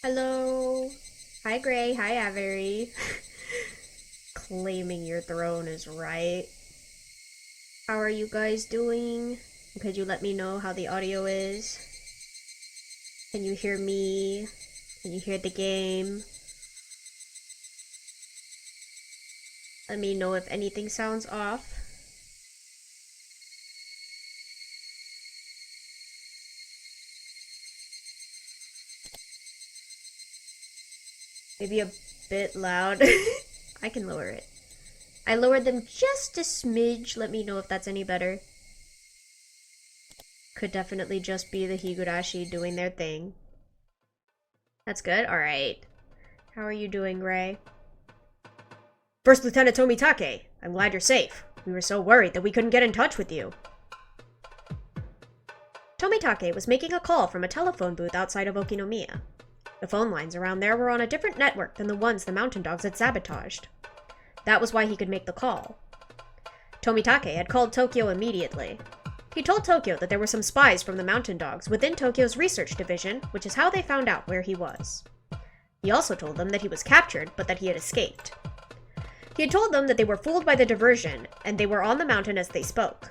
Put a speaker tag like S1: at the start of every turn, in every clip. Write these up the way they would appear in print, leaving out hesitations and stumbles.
S1: Hello. Hi, Gray. Hi, Avery. Claiming your throne is right. How are you guys doing? Could you let me know how the audio is? Can you hear me? Can you hear the game? Let me know if anything sounds off. Maybe a bit loud. I can lower it. I lowered them just a smidge. Let me know if that's any better. Could definitely just be the Higurashi doing their thing. That's good. Alright. How are you doing, Ray? First Lieutenant Tomitake, I'm glad you're safe. We were so worried that we couldn't get in touch with you. Tomitake was making a call from a telephone booth outside of Okinomiya. The phone lines around there were on a different network than the ones the mountain dogs had sabotaged. That was why he could make the call. Tomitake had called Tokyo immediately. He told Tokyo that there were some spies from the mountain dogs within Tokyo's research division, which is how they found out where he was. He also told them that he was captured, but that he had escaped. He had told them that they were fooled by the diversion, and they were on the mountain as they spoke.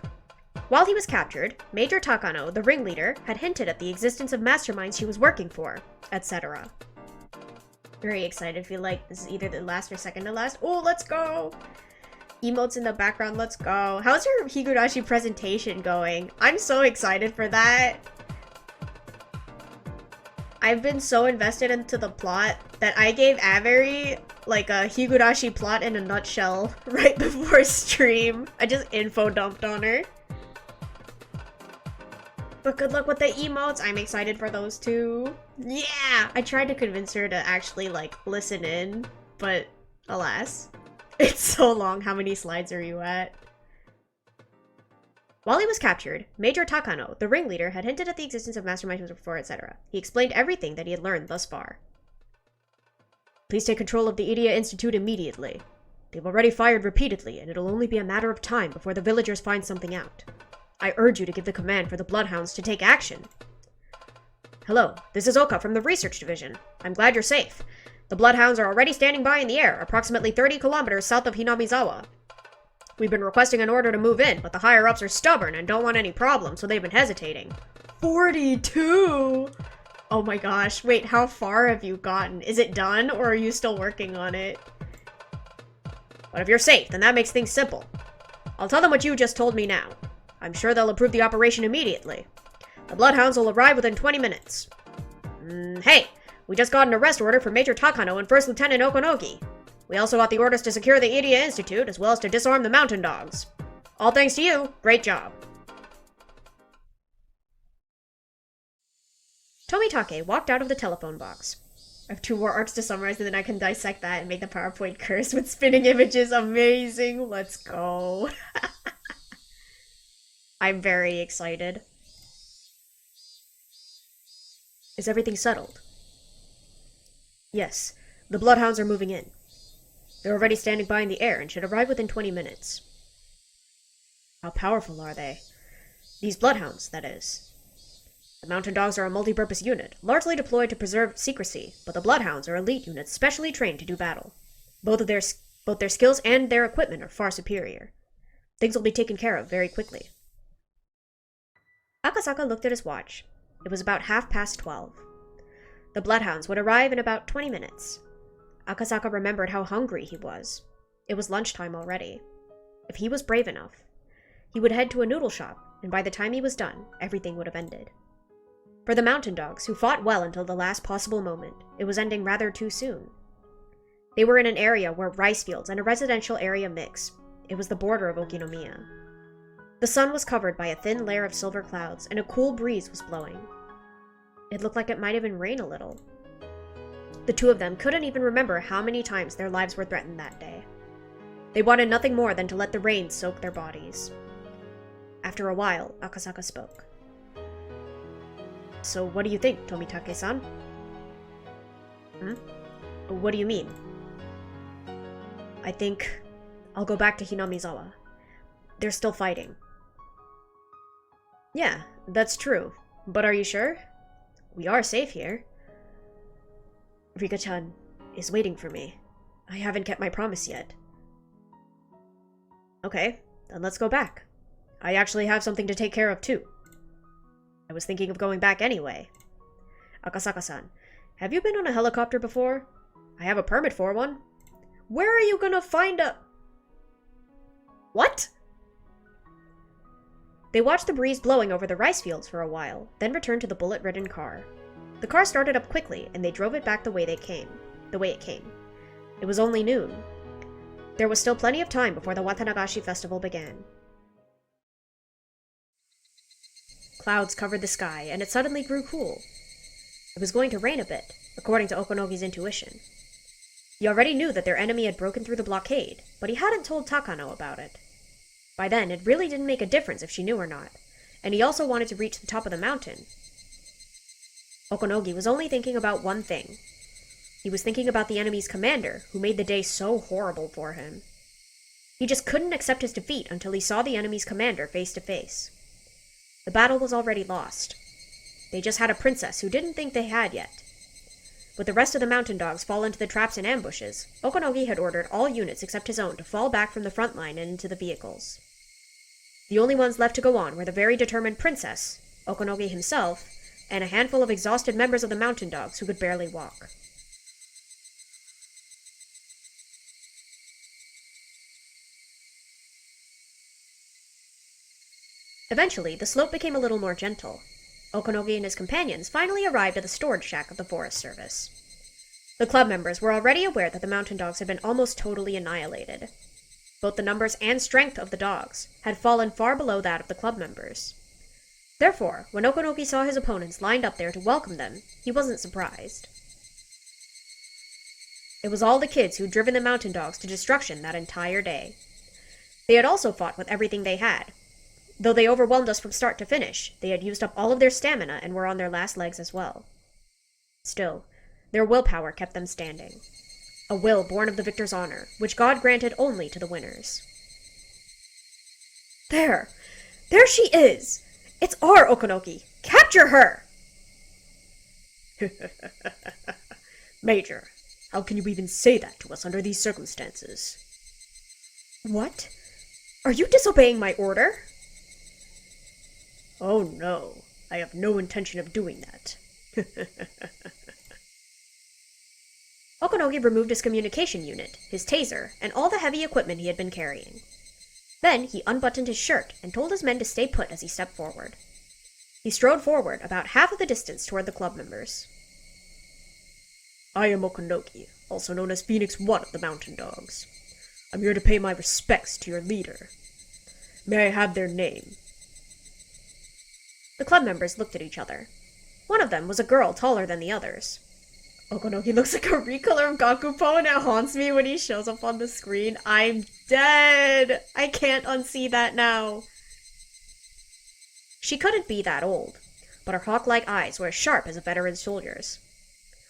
S1: While he was captured, Major Takano, the ringleader, had hinted at the existence of masterminds he was working for, etc. Very excited. Feel like this is either the last or second to last. Oh, let's go! Emotes in the background, let's go. How's your Higurashi presentation going? I'm so excited for that. I've been so invested into the plot that I gave Avery like a Higurashi plot in a nutshell right before stream. I just info dumped on her. But good luck with the emotes. I'm excited for those too. Yeah! I tried to convince her to actually like listen in, but alas. It's so long. How many slides are you at? While he was captured, Major Takano, the ringleader, had hinted at the existence of masterminds before, etc. He explained everything that he had learned thus far. Please take control of the Idia Institute immediately. They've already fired repeatedly, and it'll only be a matter of time before the villagers find something out. I urge you to give the command for the Bloodhounds to take action. Hello, this is Oka from the Research Division. I'm glad you're safe. The Bloodhounds are already standing by in the air, approximately 30 kilometers south of Hinamizawa. We've been requesting an order to move in, but the higher-ups are stubborn and don't want any problems, so they've been hesitating. 42! Oh my gosh, wait, how far have you gotten? Is it done, or are you still working on it? But if you're safe, then that makes things simple. I'll tell them what you just told me now. I'm sure they'll approve the operation immediately. The Bloodhounds will arrive within 20 minutes. Hey, we just got an arrest order for Major Takano and First Lieutenant Okonogi. We also got the orders to secure the Idia Institute, as well as to disarm the mountain dogs. All thanks to you. Great job. Tomitake walked out of the telephone box. I have 2 more arcs to summarize, and then I can dissect that and make the PowerPoint curse with spinning images. Amazing. Let's go. I'm very excited. Is everything settled? Yes. The Bloodhounds are moving in. They're already standing by in the air and should arrive within 20 minutes. How powerful are they? These Bloodhounds, that is. The Mountain Dogs are a multi-purpose unit, largely deployed to preserve secrecy, but the Bloodhounds are elite units specially trained to do battle. Both their skills and their equipment are far superior. Things will be taken care of very quickly. Akasaka looked at his watch. It was about 12:30. The Bloodhounds would arrive in about 20 minutes. Akasaka remembered how hungry he was. It was lunchtime already. If he was brave enough, he would head to a noodle shop, and by the time he was done, everything would have ended. For the mountain dogs, who fought well until the last possible moment, it was ending rather too soon. They were in an area where rice fields and a residential area mix. It was the border of Okinomiya. The sun was covered by a thin layer of silver clouds, and a cool breeze was blowing. It looked like it might even rain a little. The 2 of them couldn't even remember how many times their lives were threatened that day. They wanted nothing more than to let the rain soak their bodies. After a while, Akasaka spoke. So what do you think, Tomitake-san? What do you mean? I think I'll go back to Hinamizawa. They're still fighting. Yeah, that's true. But are you sure? We are safe here. Rika-chan is waiting for me. I haven't kept my promise yet. Okay, then let's go back. I actually have something to take care of too. I was thinking of going back anyway. Akasaka-san, have you been on a helicopter before? I have a permit for one. Where are you gonna find a... What? They watched the breeze blowing over the rice fields for a while, then returned to the bullet-ridden car. The car started up quickly, and they drove it back the way it came. It was only noon. There was still plenty of time before the Watanagashi festival began. Clouds covered the sky, and it suddenly grew cool. It was going to rain a bit, according to Okonogi's intuition. He already knew that their enemy had broken through the blockade, but he hadn't told Takano about it. By then, it really didn't make a difference if she knew or not, and he also wanted to reach the top of the mountain. Okonogi was only thinking about one thing. He was thinking about the enemy's commander, who made the day so horrible for him. He just couldn't accept his defeat until he saw the enemy's commander face to face. The battle was already lost. They just had a princess who didn't think they had yet. With the rest of the mountain dogs fall into the traps and ambushes, Okonogi had ordered all units except his own to fall back from the front line and into the vehicles. The only ones left to go on were the very determined princess, Okonogi himself, and a handful of exhausted members of the mountain dogs who could barely walk. Eventually, the slope became a little more gentle. Okonogi and his companions finally arrived at the storage shack of the Forest Service. The club members were already aware that the mountain dogs had been almost totally annihilated. Both the numbers and strength of the dogs had fallen far below that of the club members. Therefore, when Okonogi saw his opponents lined up there to welcome them, he wasn't surprised. It was all the kids who'd driven the mountain dogs to destruction that entire day. They had also fought with everything they had. Though they overwhelmed us from start to finish, they had used up all of their stamina and were on their last legs as well. Still, their willpower kept them standing. A will born of the victor's honor, which God granted only to the winners. There! There she is! It's our Okonogi! Capture her!
S2: Major, how can you even say that to us under these circumstances?
S1: What? Are you disobeying my order?
S2: Oh no, I have no intention of doing that.
S1: Okonogi removed his communication unit, his taser, and all the heavy equipment he had been carrying. Then he unbuttoned his shirt and told his men to stay put as he stepped forward. He strode forward about half of the distance toward the club members.
S2: I am Okonogi, also known as Phoenix One of the Mountain Dogs. I'm here to pay my respects to your leader. May I have their name?
S1: The club members looked at each other. One of them was a girl taller than the others. Okonogi looks like a recolor of Gakupo and it haunts me when he shows up on the screen. I'm dead! I can't unsee that now. She couldn't be that old, but her hawk-like eyes were as sharp as a veteran soldier's.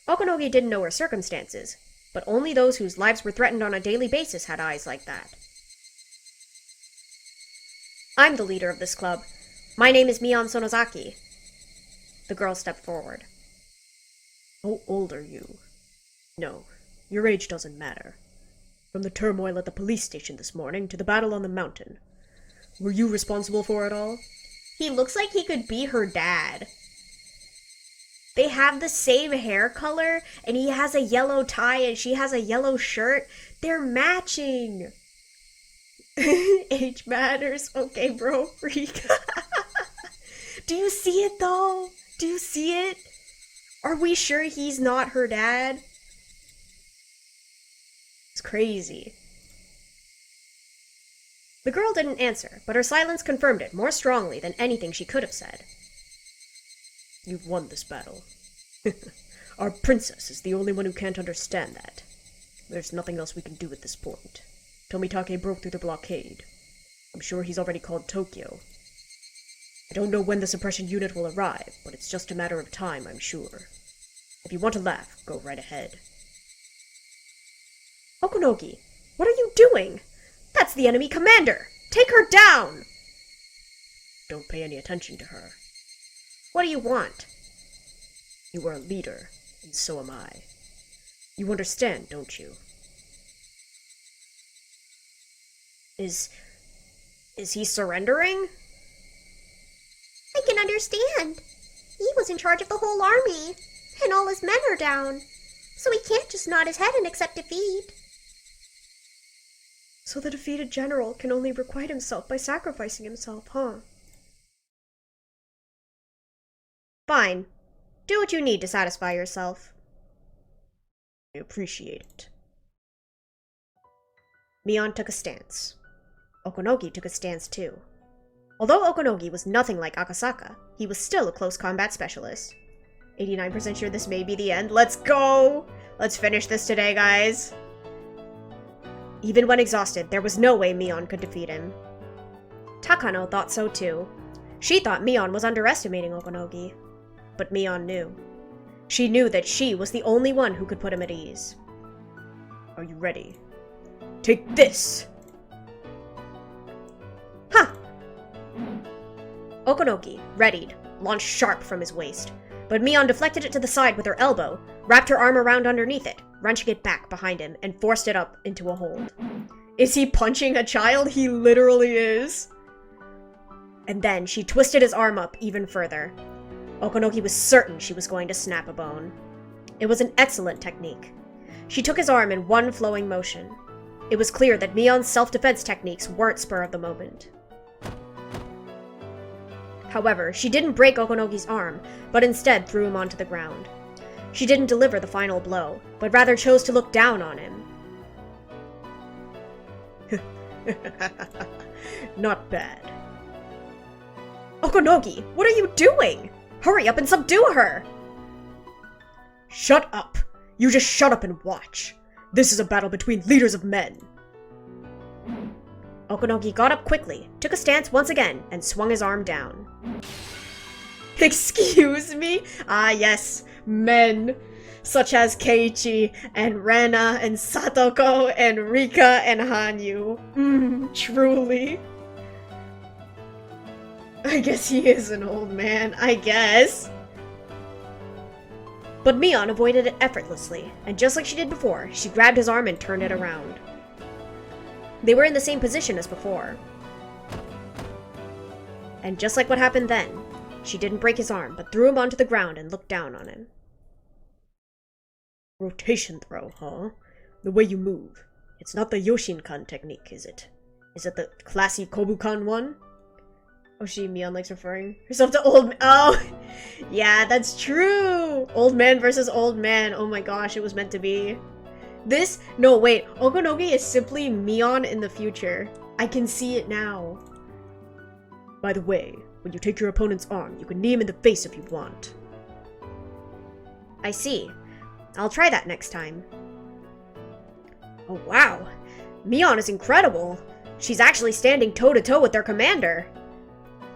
S1: Okonogi didn't know her circumstances, but only those whose lives were threatened on a daily basis had eyes like that. I'm the leader of this club. My name is Mion Sonozaki. The girl stepped forward.
S2: How old are you? No, your age doesn't matter. From the turmoil at the police station this morning to the battle on the mountain. Were you responsible for it all?
S1: He looks like he could be her dad. They have the same hair color, and he has a yellow tie and she has a yellow shirt. They're matching. Age matters. Okay, bro. Freak. Do you see it, though? Do you see it? Are we sure he's not her dad? It's crazy. The girl didn't answer, but her silence confirmed it more strongly than anything she could have said.
S2: You've won this battle. Our princess is the only one who can't understand that. There's nothing else we can do at this point. Tomitake broke through the blockade. I'm sure he's already called Tokyo. I don't know when the suppression unit will arrive, but it's just a matter of time, I'm sure. If you want to laugh, go right ahead.
S1: Okonogi, what are you doing? That's the enemy commander! Take her down!
S2: Don't pay any attention to her.
S1: What do you want?
S2: You are a leader, and so am I. You understand, don't you?
S1: Is he surrendering?
S3: I can understand. He was in charge of the whole army, and all his men are down, so he can't just nod his head and accept defeat.
S2: So the defeated general can only requite himself by sacrificing himself, huh?
S1: Fine. Do what you need to satisfy yourself.
S2: I appreciate it.
S1: Mion took a stance. Okonogi took a stance too. Although Okonogi was nothing like Akasaka, he was still a close combat specialist. 89% sure this may be the end. Let's go! Let's finish this today, guys. Even when exhausted, there was no way Mion could defeat him. Takano thought so too. She thought Mion was underestimating Okonogi. But Mion knew. She knew that she was the only one who could put him at ease.
S2: Are you ready? Take this!
S1: Ha! Okonogi, readied, launched sharp from his waist. But Mion deflected it to the side with her elbow, wrapped her arm around underneath it, wrenching it back behind him, and forced it up into a hold. Is he punching a child? He literally is. And then she twisted his arm up even further. Okonogi was certain she was going to snap a bone. It was an excellent technique. She took his arm in one flowing motion. It was clear that Mion's self-defense techniques weren't spur of the moment. However, she didn't break Okonogi's arm, but instead threw him onto the ground. She didn't deliver the final blow, but rather chose to look down on him.
S2: Not bad.
S1: Okonogi, what are you doing? Hurry up and subdue her!
S2: Shut up! You just shut up and watch. This is a battle between leaders of men.
S1: Okonogi got up quickly, took a stance once again, and swung his arm down. Excuse me? Ah yes, men. Such as Keiichi, and Rena, and Satoko, and Rika and Hanyuu. Truly. I guess he is an old man, I guess. But Mion avoided it effortlessly, and just like she did before, she grabbed his arm and turned it around. They were in the same position as before. And just like what happened then, she didn't break his arm, but threw him onto the ground and looked down on him.
S2: Rotation throw, huh? The way you move. It's not the Yoshinkan technique, is it? Is it the classy Kobukan one?
S1: Oh, Mion likes referring herself to old man. Oh, yeah, that's true. Old man versus old man. Oh my gosh, it was meant to be. No, wait. Okonogi is simply Mion in the future. I can see it now.
S2: By the way, when you take your opponent's arm, you can knee him in the face if you want.
S1: I see. I'll try that next time. Oh, wow. Mion is incredible. She's actually standing toe-to-toe with their commander.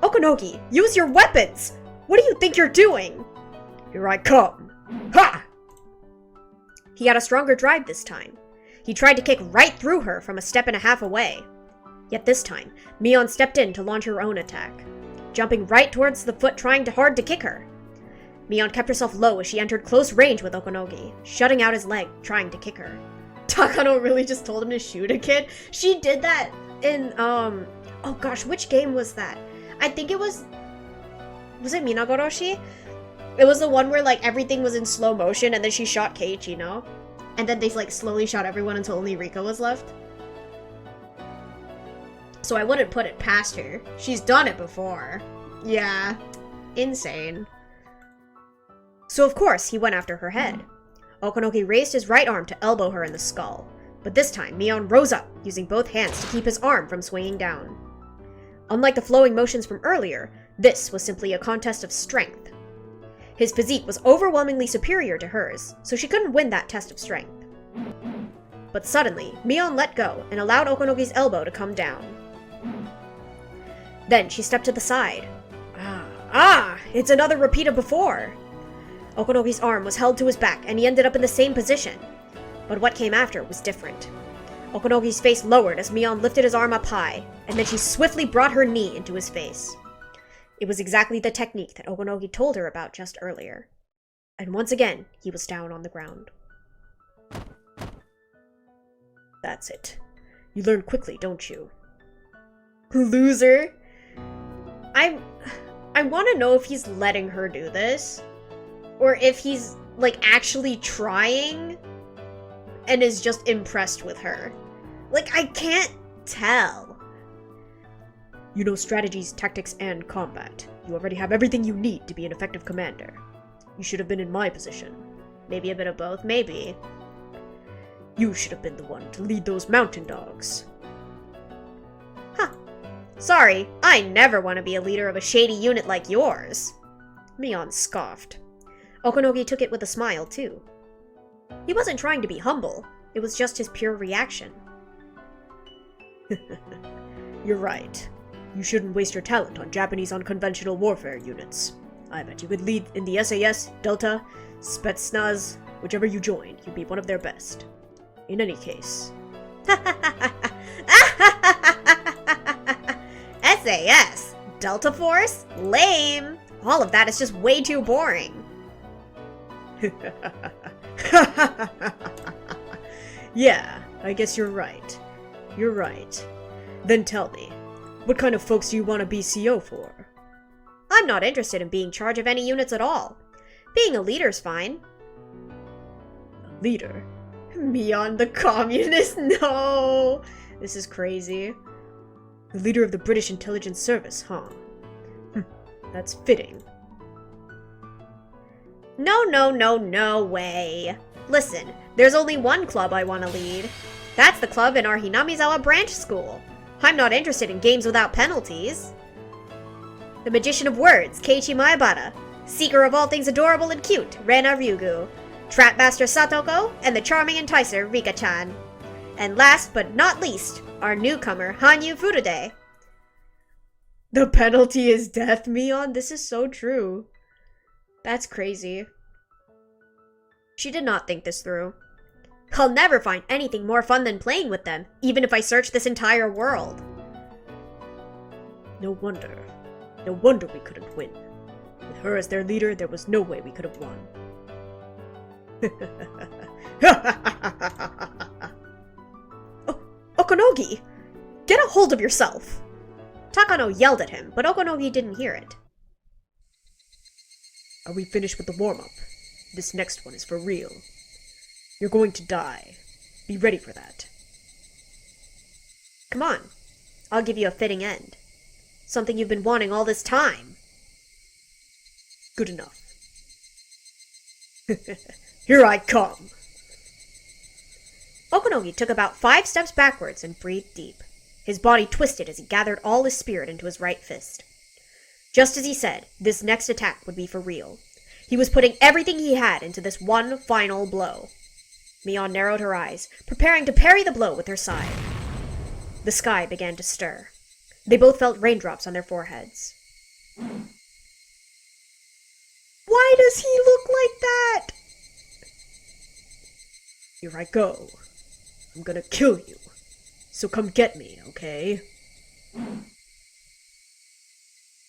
S1: Okonogi, use your weapons! What do you think you're doing?
S2: Here I come. Ha!
S1: He had a stronger drive this time. He tried to kick right through her from a step and a half away. Yet this time, Mion stepped in to launch her own attack, jumping right towards the foot trying hard to kick her. Mion kept herself low as she entered close range with Okonogi, shutting out his leg, trying to kick her. Takano really just told him to shoot a kid? She did that in, oh gosh, which game was that? I think it was it Minagoroshi? It was the one where, like, everything was in slow motion and then she shot Keiichi, no? And then they, like, slowly shot everyone until only Rika was left. So I wouldn't put it past her. She's done it before. Yeah. Insane. So of course, he went after her head. Okonogi raised his right arm to elbow her in the skull. But this time, Mion rose up, using both hands to keep his arm from swinging down. Unlike the flowing motions from earlier, this was simply a contest of strength. His physique was overwhelmingly superior to hers, so she couldn't win that test of strength. But suddenly, Mion let go and allowed Okonogi's elbow to come down. Then she stepped to the side. It's another repeat of before! Okonogi's arm was held to his back and he ended up in the same position. But what came after was different. Okonogi's face lowered as Mion lifted his arm up high, and then she swiftly brought her knee into his face. It was exactly the technique that Okonogi told her about just earlier. And once again, he was down on the ground.
S2: That's it. You learn quickly, don't you?
S1: Loser. I want to know if he's letting her do this, or if he's, like, actually trying and is just impressed with her. Like, I can't tell.
S2: You know strategies, tactics, and combat. You already have everything you need to be an effective commander. You should have been in my position.
S1: Maybe a bit of both, maybe.
S2: You should have been the one to lead those mountain dogs.
S1: Huh. Sorry, I never want to be a leader of a shady unit like yours.
S2: Mion scoffed.
S1: Okonogi took it with a smile, too. He wasn't trying to be humble. It was just his pure reaction.
S2: You're right. You shouldn't waste your talent on Japanese unconventional warfare units. I bet you could lead in the SAS, Delta, Spetsnaz, whichever you join, you'd be one of their best. In any case...
S1: SAS? Delta Force? Lame! All of that is just way too boring.
S2: Yeah, I guess you're right. You're right. Then tell me, what kind of folks do you want to be CO for?
S1: I'm not interested in being in charge of any units at all. Being a leader's fine.
S2: A leader?
S1: Mion the communist? No! This is crazy.
S2: The leader of the British Intelligence Service, huh? That's fitting.
S1: No way. Listen, there's only one club I want to lead. That's the club in our Hinamizawa branch school. I'm not interested in games without penalties. The Magician of Words, Keiichi Maebara. Seeker of all things adorable and cute, Rena Ryugu. Trapmaster Satoko, and the charming enticer, Rika-chan. And last but not least, our newcomer, Hanyuu Furude.
S2: The penalty is death, Mion? This is so true.
S1: That's crazy. She did not think this through. I'll never find anything more fun than playing with them, even if I search this entire world.
S2: No wonder. No wonder we couldn't win. With her as their leader, there was no way we could have won.
S1: Oh, Okonogi! Get a hold of yourself! Takano yelled at him, but Okonogi didn't hear it.
S2: Are we finished with the warm-up? This next one is for real. You're going to die. Be ready for that.
S1: Come on. I'll give you a fitting end. Something you've been wanting all this time.
S2: Good enough. Here I come!
S1: Okonogi took about 5 steps backwards and breathed deep. His body twisted as he gathered all his spirit into his right fist. Just as he said, this next attack would be for real. He was putting everything he had into this one final blow. Mion narrowed her eyes, preparing to parry the blow with her side. The sky began to stir. They both felt raindrops on their foreheads. Why does he look like that?
S2: Here I go. I'm gonna kill you. So come get me, okay?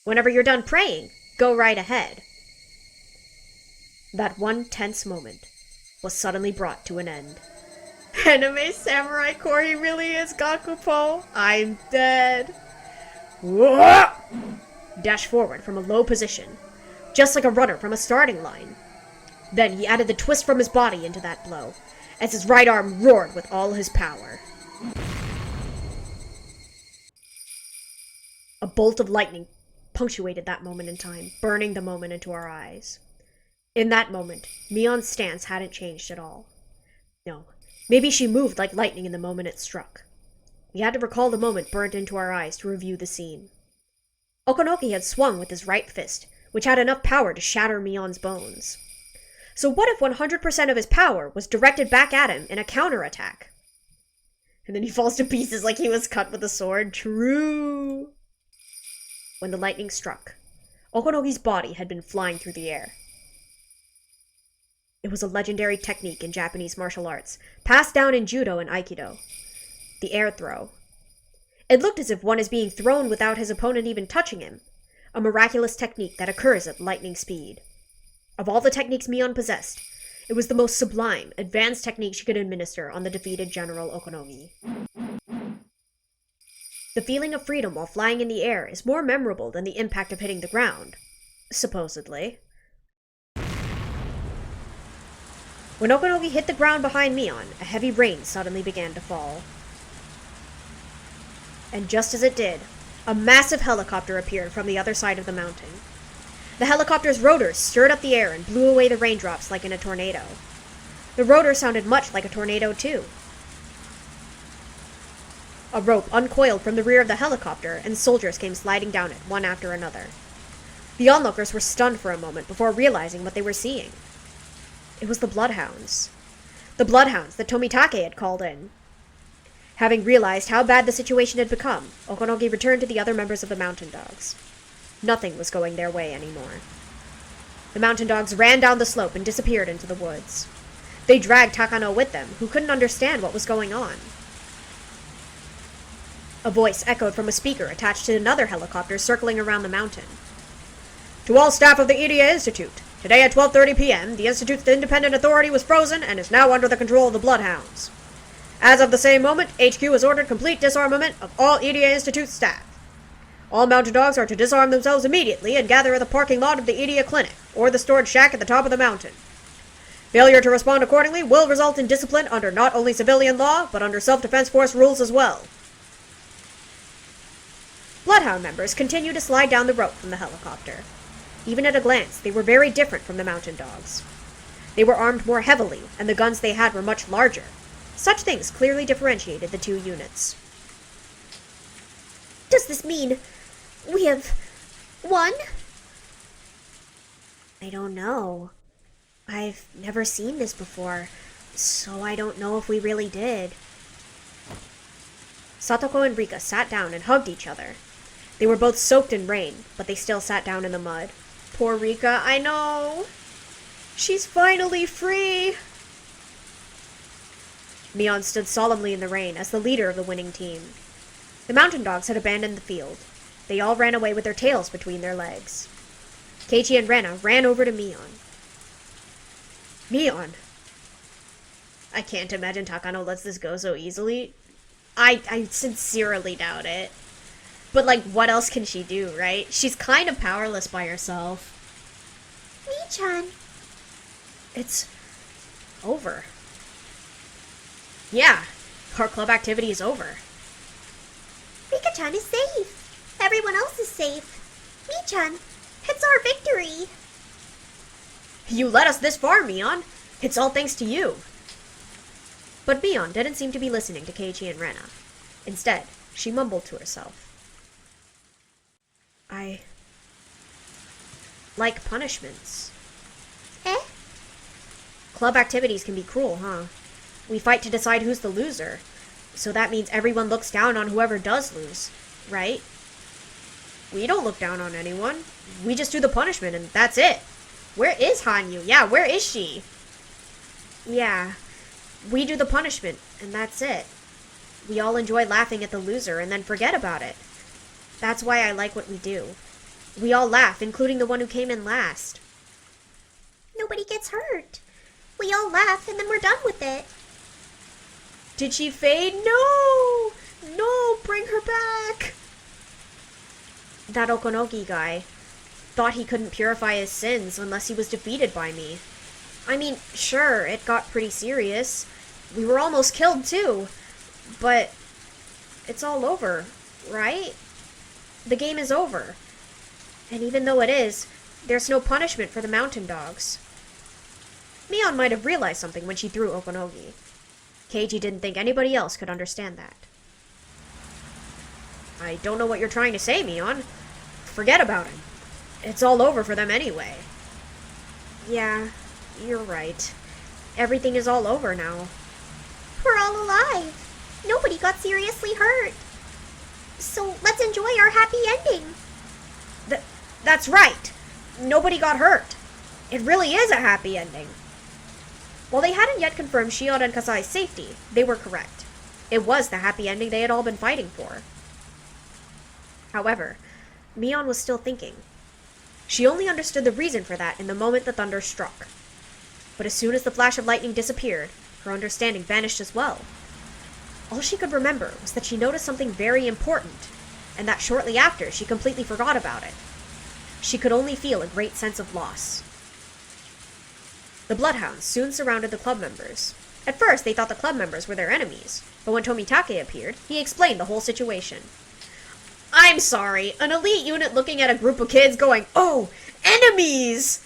S1: Whenever you're done praying, go right ahead. That one tense moment was suddenly brought to an end. Anime Samurai Core, he really is Gakupo. I'm dead. Whoa! Dash forward from a low position, just like a runner from a starting line. Then he added the twist from his body into that blow, as his right arm roared with all his power. A bolt of lightning punctuated that moment in time, burning the moment into our eyes. In that moment, Mion's stance hadn't changed at all. No, maybe she moved like lightning in the moment it struck. We had to recall the moment burnt into our eyes to review the scene. Okonoki had swung with his right fist, which had enough power to shatter Mion's bones. So what if 100% of his power was directed back at him in a counterattack? And then he falls to pieces like he was cut with a sword. True! When the lightning struck, Okonogi's body had been flying through the air. It was a legendary technique in Japanese martial arts, passed down in judo and aikido. The air throw. It looked as if one is being thrown without his opponent even touching him, a miraculous technique that occurs at lightning speed. Of all the techniques Mion possessed, It was the most sublime, advanced technique she could administer on the defeated General Okonogi. The feeling of freedom while flying in the air is more memorable than the impact of hitting the ground. Supposedly. When Okonogi hit the ground behind Mion, a heavy rain suddenly began to fall. And just as it did, a massive helicopter appeared from the other side of the mountain. The helicopter's rotors stirred up the air and blew away the raindrops like in a tornado. The rotor sounded much like a tornado, too. A rope uncoiled from the rear of the helicopter, and soldiers came sliding down it, one after another. The onlookers were stunned for a moment before realizing what they were seeing. It was the Bloodhounds. The Bloodhounds that Tomitake had called in. Having realized how bad the situation had become, Okonogi returned to the other members of the Mountain Dogs. Nothing was going their way anymore. The Mountain Dogs ran down the slope and disappeared into the woods. They dragged Takano with them, who couldn't understand what was going on. A voice echoed from a speaker attached to another helicopter circling around the mountain. To all staff of the EDA Institute, today at 12:30 p.m., the Institute's independent authority was frozen and is now under the control of the Bloodhounds. As of the same moment, HQ has ordered complete disarmament of all EDA Institute staff. All Mountain Dogs are to disarm themselves immediately and gather at the parking lot of the EDA Clinic, or the storage shack at the top of the mountain. Failure to respond accordingly will result in discipline under not only civilian law, but under self-defense force rules as well. Bloodhound members continue to slide down the rope from the helicopter. Even at a glance, they were very different from the Mountain Dogs. They were armed more heavily, and the guns they had were much larger. Such things clearly differentiated the two units.
S3: Does this mean we have won?
S1: I don't know. I've never seen this before, so I don't know if we really did. Satoko and Rika sat down and hugged each other. They were both soaked in rain, but they still sat down in the mud. Poor Rika, I know. She's finally free. Mion stood solemnly in the rain as the leader of the winning team. The Mountain Dogs had abandoned the field. They all ran away with their tails between their legs. Keiichi and Rena ran over to Mion. Mion! I can't imagine Takano lets this go so easily. I sincerely doubt it. But, like, what else can she do, right? She's kind of powerless by herself.
S3: Mi-chan.
S1: It's over. Yeah, our club activity is over.
S3: Rika-chan is safe. Everyone else is safe. Mi-chan, it's our victory.
S1: You led us this far, Mion. It's all thanks to you. But Mion didn't seem to be listening to Keiichi and Rena. Instead, she mumbled to herself. I like punishments.
S3: Eh?
S1: Club activities can be cruel, huh? We fight to decide who's the loser. So that means everyone looks down on whoever does lose, right? We don't look down on anyone. We just do the punishment and that's it. Where is Hanyuu? Yeah, where is she? Yeah, we do the punishment and that's it. We all enjoy laughing at the loser and then forget about it. That's why I like what we do. We all laugh, including the one who came in last.
S3: Nobody gets hurt. We all laugh and then we're done with it.
S1: Did she fade? No! No, bring her back! That Okonogi guy thought he couldn't purify his sins unless he was defeated by me. I mean, sure, it got pretty serious. We were almost killed too. But it's all over, right? The game is over. And even though it is, there's no punishment for the Mountain Dogs. Mion might have realized something when she threw Okonogi. Keiichi didn't think anybody else could understand that. I don't know what you're trying to say, Mion. Forget about him. It's all over for them anyway. Yeah, you're right. Everything is all over now.
S3: We're all alive. Nobody got seriously hurt. So let's enjoy our happy ending.
S1: That's right. Nobody got hurt. It really is a happy ending. While they hadn't yet confirmed Shion and Kasai's safety, they were correct. It was the happy ending they had all been fighting for. However, Mion was still thinking. She only understood the reason for that in the moment the thunder struck. But as soon as the flash of lightning disappeared, her understanding vanished as well. All she could remember was that she noticed something very important, and that shortly after she completely forgot about it. She could only feel a great sense of loss. The Bloodhounds soon surrounded the club members. At first, they thought the club members were their enemies, but when Tomitake appeared, he explained the whole situation. I'm sorry, an elite unit looking at a group of kids going, "Oh, enemies!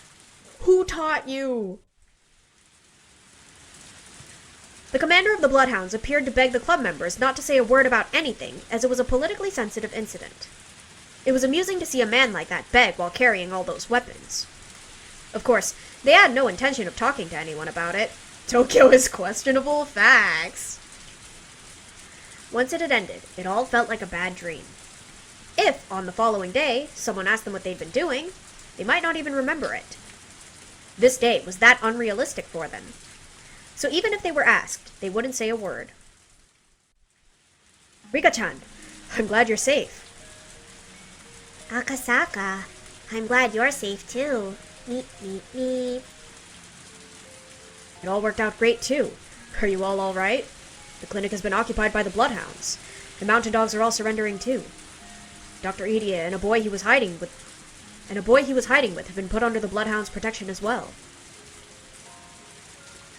S1: Who taught you?" The commander of the Bloodhounds appeared to beg the club members not to say a word about anything, as it was a politically sensitive incident. It was amusing to see a man like that beg while carrying all those weapons. Of course, they had no intention of talking to anyone about it. Tokyo is questionable facts. Once it had ended, it all felt like a bad dream. If, on the following day, someone asked them what they'd been doing, they might not even remember it. This day was that unrealistic for them. So even if they were asked, they wouldn't say a word. Rika-chan, I'm glad you're safe.
S3: Akasaka, I'm glad you're safe too. Meep, meep, meep.
S1: It all worked out great too. Are you all right? The clinic has been occupied by the Bloodhounds. The mountain dogs are all surrendering too. Dr. Idia and a boy he was hiding with have been put under the Bloodhounds' protection as well.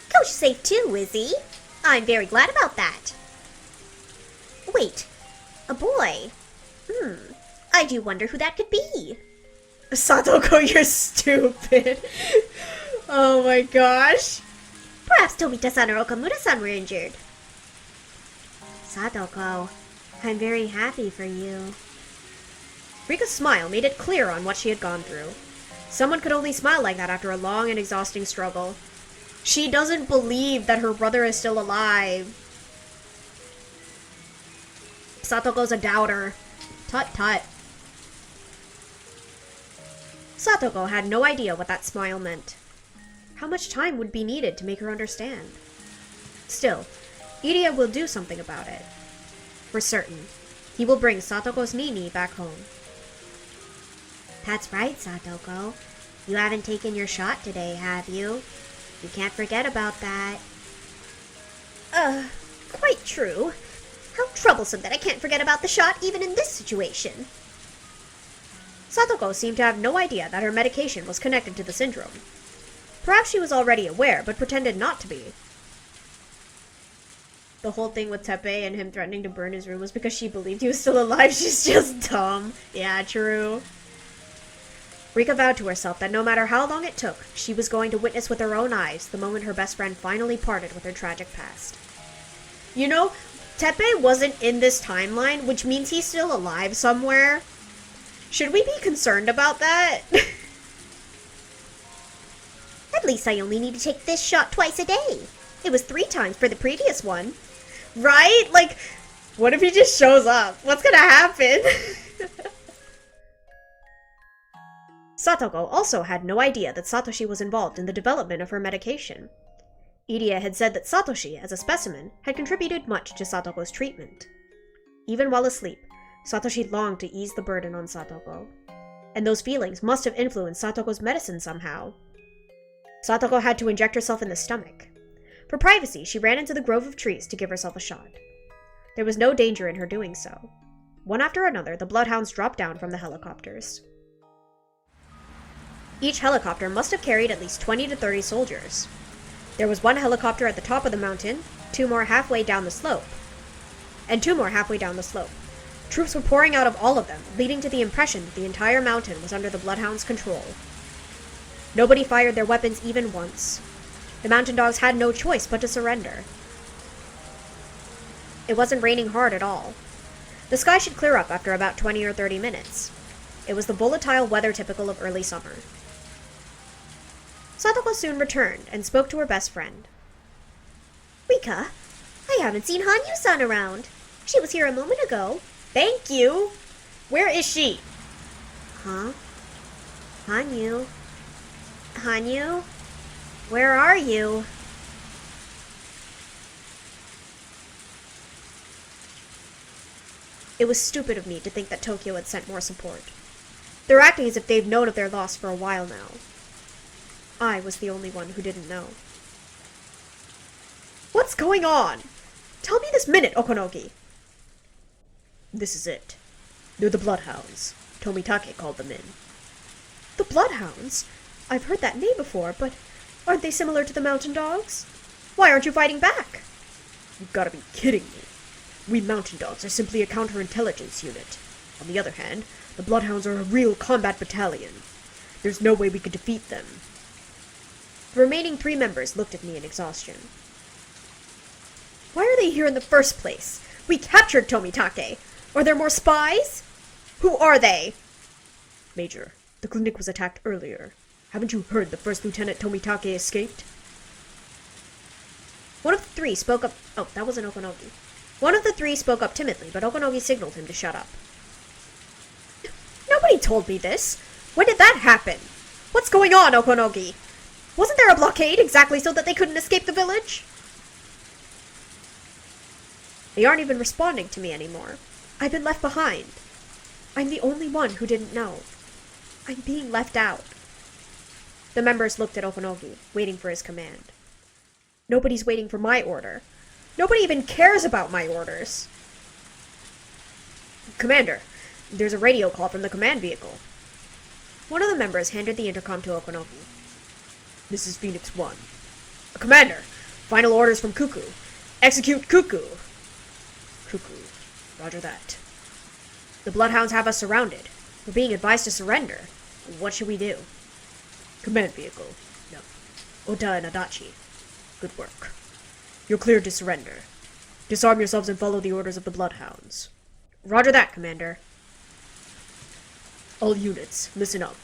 S3: Coach safe too, is he? I'm very glad about that. Wait, a boy? I do wonder who that could be.
S1: Satoko, you're stupid. Oh my gosh.
S3: Perhaps Tomita-san or Okamura-san were injured.
S1: Satoko, I'm very happy for you. Rika's smile made it clear on what she had gone through. Someone could only smile like that after a long and exhausting struggle. She doesn't believe that her brother is still alive. Satoko's a doubter. Tut-tut. Satoko had no idea what that smile meant. How much time would be needed to make her understand? Still, Iria will do something about it. For certain, he will bring Satoko's Nini back home. That's right, Satoko. You haven't taken your shot today, have you? You can't forget about that.
S3: Quite true. How troublesome that I can't forget about the shot even in this situation.
S1: Satoko seemed to have no idea that her medication was connected to the syndrome. Perhaps she was already aware, but pretended not to be. The whole thing with Teppei and him threatening to burn his room was because she believed he was still alive. She's just dumb. Yeah, true. Rika vowed to herself that no matter how long it took, she was going to witness with her own eyes the moment her best friend finally parted with her tragic past. You know, Teppei wasn't in this timeline, which means he's still alive somewhere. Should we be concerned about that?
S3: At least I only need to take this shot twice a day. It was 3 times for the previous one.
S1: Right? Like, what if he just shows up? What's gonna happen? Satoko also had no idea that Satoshi was involved in the development of her medication. Iria had said that Satoshi, as a specimen, had contributed much to Satoko's treatment. Even while asleep, Satoshi longed to ease the burden on Satoko. And those feelings must have influenced Satoko's medicine somehow. Satoko had to inject herself in the stomach. For privacy, she ran into the grove of trees to give herself a shot. There was no danger in her doing so. One after another, the Bloodhounds dropped down from the helicopters. Each helicopter must have carried at least 20 to 30 soldiers. There was one helicopter at the top of the mountain, 2 more halfway down the slope, and 2 more halfway down the slope. Troops were pouring out of all of them, leading to the impression that the entire mountain was under the Bloodhounds' control. Nobody fired their weapons even once. The mountain dogs had no choice but to surrender. It wasn't raining hard at all. The sky should clear up after about 20 or 30 minutes. It was the volatile weather typical of early summer. Satoko soon returned and spoke to her best friend.
S3: Rika, I haven't seen Hanyuu-san around. She was here a moment ago.
S1: Thank you! Where is she?
S3: Huh? Hanyuu? Hanyuu? Where are you?
S1: It was stupid of me to think that Tokyo had sent more support. They're acting as if they've known of their loss for a while now. I was the only one who didn't know. What's going on? Tell me this minute, Okonogi!
S2: This is it. They're the Bloodhounds. Tomitake called them in.
S1: The Bloodhounds? I've heard that name before, but aren't they similar to the Mountain Dogs? Why aren't you fighting back?
S2: You've gotta be kidding me. We Mountain Dogs are simply a counterintelligence unit. On the other hand, the Bloodhounds are a real combat battalion. There's no way we could defeat them.
S1: The remaining 3 members looked at me in exhaustion. Why are they here in the first place? We captured Tomitake. Are there more spies? Who are they?
S2: Major, the clinic was attacked earlier. Haven't you heard the First Lieutenant Tomitake escaped?
S1: One of the 3 spoke up. Oh, that wasn't Okonogi. One of the 3 spoke up timidly, but Okonogi signaled him to shut up. Nobody told me this. When did that happen? What's going on, Okonogi? Wasn't there a blockade exactly so that they couldn't escape the village? They aren't even responding to me anymore. I've been left behind. I'm the only one who didn't know. I'm being left out. The members looked at Okonogi, waiting for his command. Nobody's waiting for my order. Nobody even cares about my orders.
S2: Commander, there's a radio call from the command vehicle.
S1: One of the members handed the intercom to Okonogi.
S2: This is Phoenix 1. Commander, final orders from Cuckoo. Execute Cuckoo. Cuckoo. Roger that.
S1: The Bloodhounds have us surrounded. We're being advised to surrender. What should we do?
S2: Command vehicle. No. Ota and Adachi. Good work. You're cleared to surrender. Disarm yourselves and follow the orders of the Bloodhounds.
S1: Roger that, Commander.
S2: All units, listen up.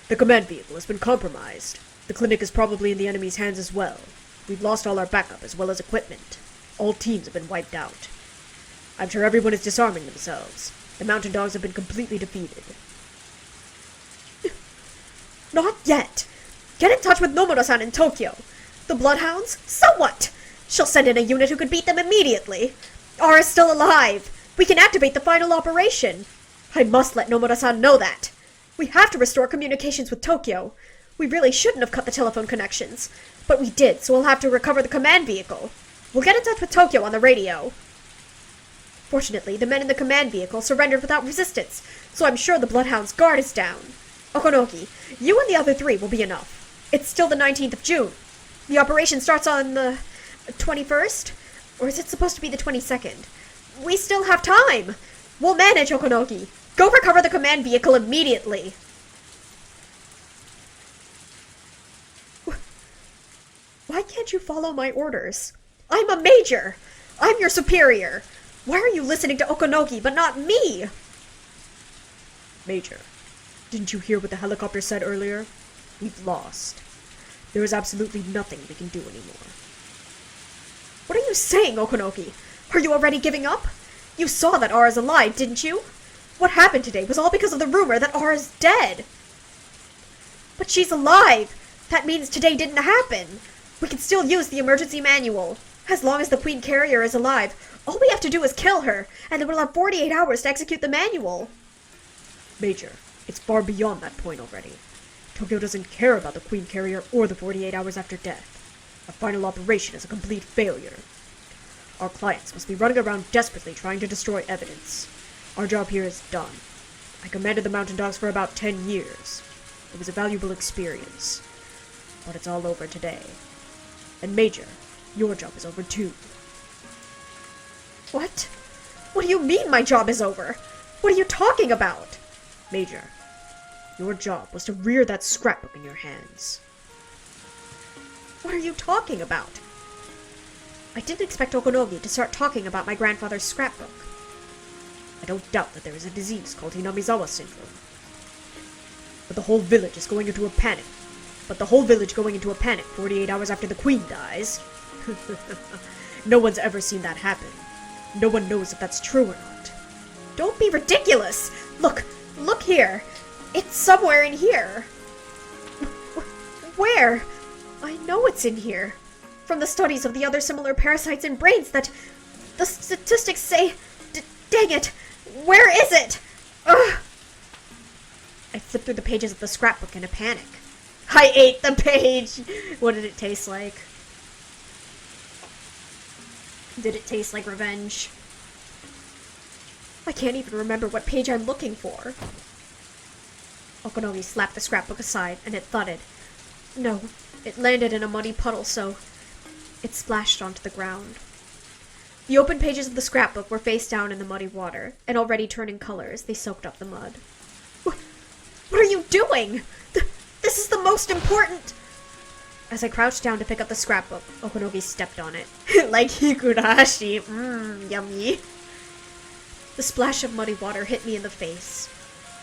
S2: The command vehicle has been compromised. The clinic is probably in the enemy's hands as well. We've lost all our backup as well as equipment. All teams have been wiped out. I'm sure everyone is disarming themselves. The Mountain Dogs have been completely defeated.
S1: Not yet! Get in touch with Nomura-san in Tokyo. The Bloodhounds? So what? She'll send in a unit who could beat them immediately. Ara's still alive. We can activate the final operation. I must let Nomura-san know that. We have to restore communications with Tokyo. We really shouldn't have cut the telephone connections. But we did, so we'll have to recover the command vehicle. We'll get in touch with Tokyo on the radio. Fortunately, the men in the command vehicle surrendered without resistance, so I'm sure the Bloodhound's guard is down. Okonogi, you and the other 3 will be enough. It's still the 19th of June. The operation starts on the 21st? Or is it supposed to be the 22nd? We still have time! We'll manage, Okonogi. Go recover the command vehicle immediately. Why can't you follow my orders? I'm a major! I'm your superior! Why are you listening to Okonogi but not me?
S2: Major, didn't you hear what the helicopter said earlier? We've lost. There is absolutely nothing we can do anymore.
S1: What are you saying, Okonogi? Are you already giving up? You saw that Ara's alive, didn't you? What happened today was all because of the rumor that Ara's dead. But she's alive! That means today didn't happen. We can still use the emergency manual. As long as the Queen Carrier is alive, all we have to do is kill her, and then we'll have 48 hours to execute the manual.
S2: Major, it's far beyond that point already. Tokyo doesn't care about the Queen Carrier or the 48 hours after death. Our final operation is a complete failure. Our clients must be running around desperately trying to destroy evidence. Our job here is done. I commanded the Mountain Dogs for about 10 years. It was a valuable experience. But it's all over today. And Major, your job is over too.
S1: What? What do you mean my job is over? What are you talking about?
S2: Major, your job was to rear that scrapbook in your hands.
S1: What are you talking about? I didn't expect Okonogi to start talking about my grandfather's scrapbook.
S2: I don't doubt that there is a disease called Hinamizawa syndrome. But the whole village is going into a panic. 48 hours after the Queen dies. No one's ever seen that happen. No one knows if that's true or not.
S1: Don't be ridiculous! Look here. It's somewhere in here. Where? I know it's in here. From the studies of the other similar parasites in brains that the statistics say... dang it! Where is it? Ugh! I flipped through the pages of the scrapbook in a panic. I ate the page! What did it taste like? Did it taste like revenge? I can't even remember what page I'm looking for. Okonogi slapped the scrapbook aside, and it thudded. No, it landed in a muddy puddle, so it splashed onto the ground. The open pages of the scrapbook were face down in the muddy water, and already turning color as they soaked up the mud. What are you doing? This is the most important... As I crouched down to pick up the scrapbook, Okonogi stepped on it. Like Higurashi. Yummy. The splash of muddy water hit me in the face.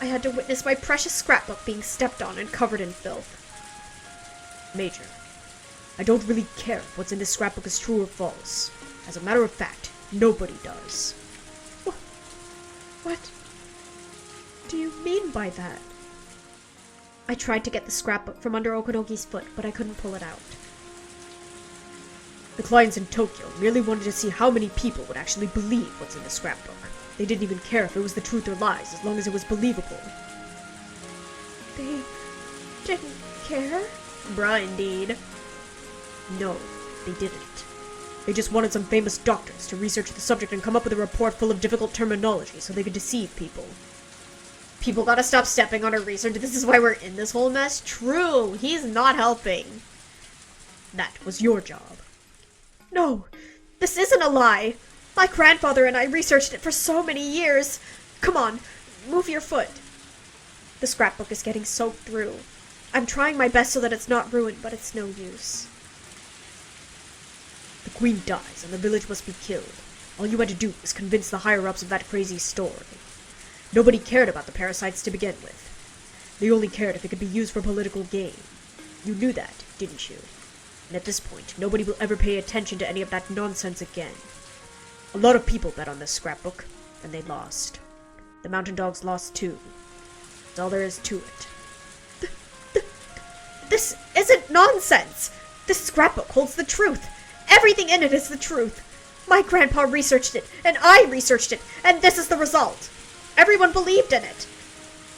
S1: I had to witness my precious scrapbook being stepped on and covered in filth.
S2: Major, I don't really care if what's in this scrapbook is true or false. As a matter of fact, nobody does.
S1: What do you mean by that? I tried to get the scrapbook from under Okonogi's foot, but I couldn't pull it out.
S2: The clients in Tokyo merely wanted to see how many people would actually believe what's in the scrapbook. They didn't even care if it was the truth or lies, as long as it was believable.
S1: They didn't care?
S2: Bruh, indeed. No, they didn't. They just wanted some famous doctors to research the subject and come up with a report full of difficult terminology so they could deceive people.
S1: People gotta stop stepping on our research. This is why we're in this whole mess. True, he's not helping.
S2: That was your job.
S1: No, this isn't a lie. My grandfather and I researched it for so many years. Come on, move your foot. The scrapbook is getting soaked through. I'm trying my best so that it's not ruined, but it's no use.
S2: The queen dies, and the village must be killed. All you had to do was convince the higher-ups of that crazy story. Nobody cared about the parasites to begin with. They only cared if it could be used for political gain. You knew that, didn't you? And at this point, nobody will ever pay attention to any of that nonsense again. A lot of people bet on this scrapbook, and they lost. The mountain dogs lost too. That's all there is to it.
S1: This isn't nonsense! This scrapbook holds the truth! Everything in it is the truth! My grandpa researched it, and I researched it, and this is the result! Everyone believed in it!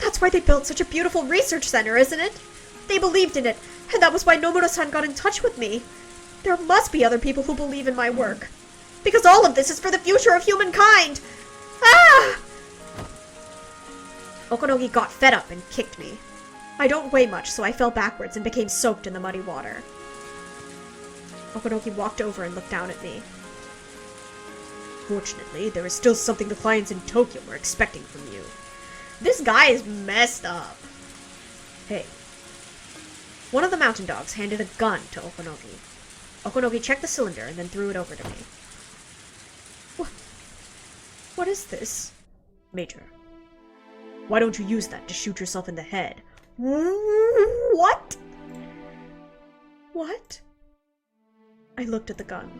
S1: That's why they built such a beautiful research center, isn't it? They believed in it, and that was why Nomono-san got in touch with me. There must be other people who believe in my work. Because all of this is for the future of humankind! Ah! Okonogi got fed up and kicked me. I don't weigh much, so I fell backwards and became soaked in the muddy water. Okonogi walked over and looked down at me.
S2: Fortunately, there is still something the clients in Tokyo were expecting from you.
S1: This guy is messed up.
S2: Hey.
S1: One of the mountain dogs handed a gun to Okonogi. Okonogi checked the cylinder and then threw it over to me. What is this?
S2: Major, why don't you use that to shoot yourself in the head?
S1: What? What? I looked at the gun.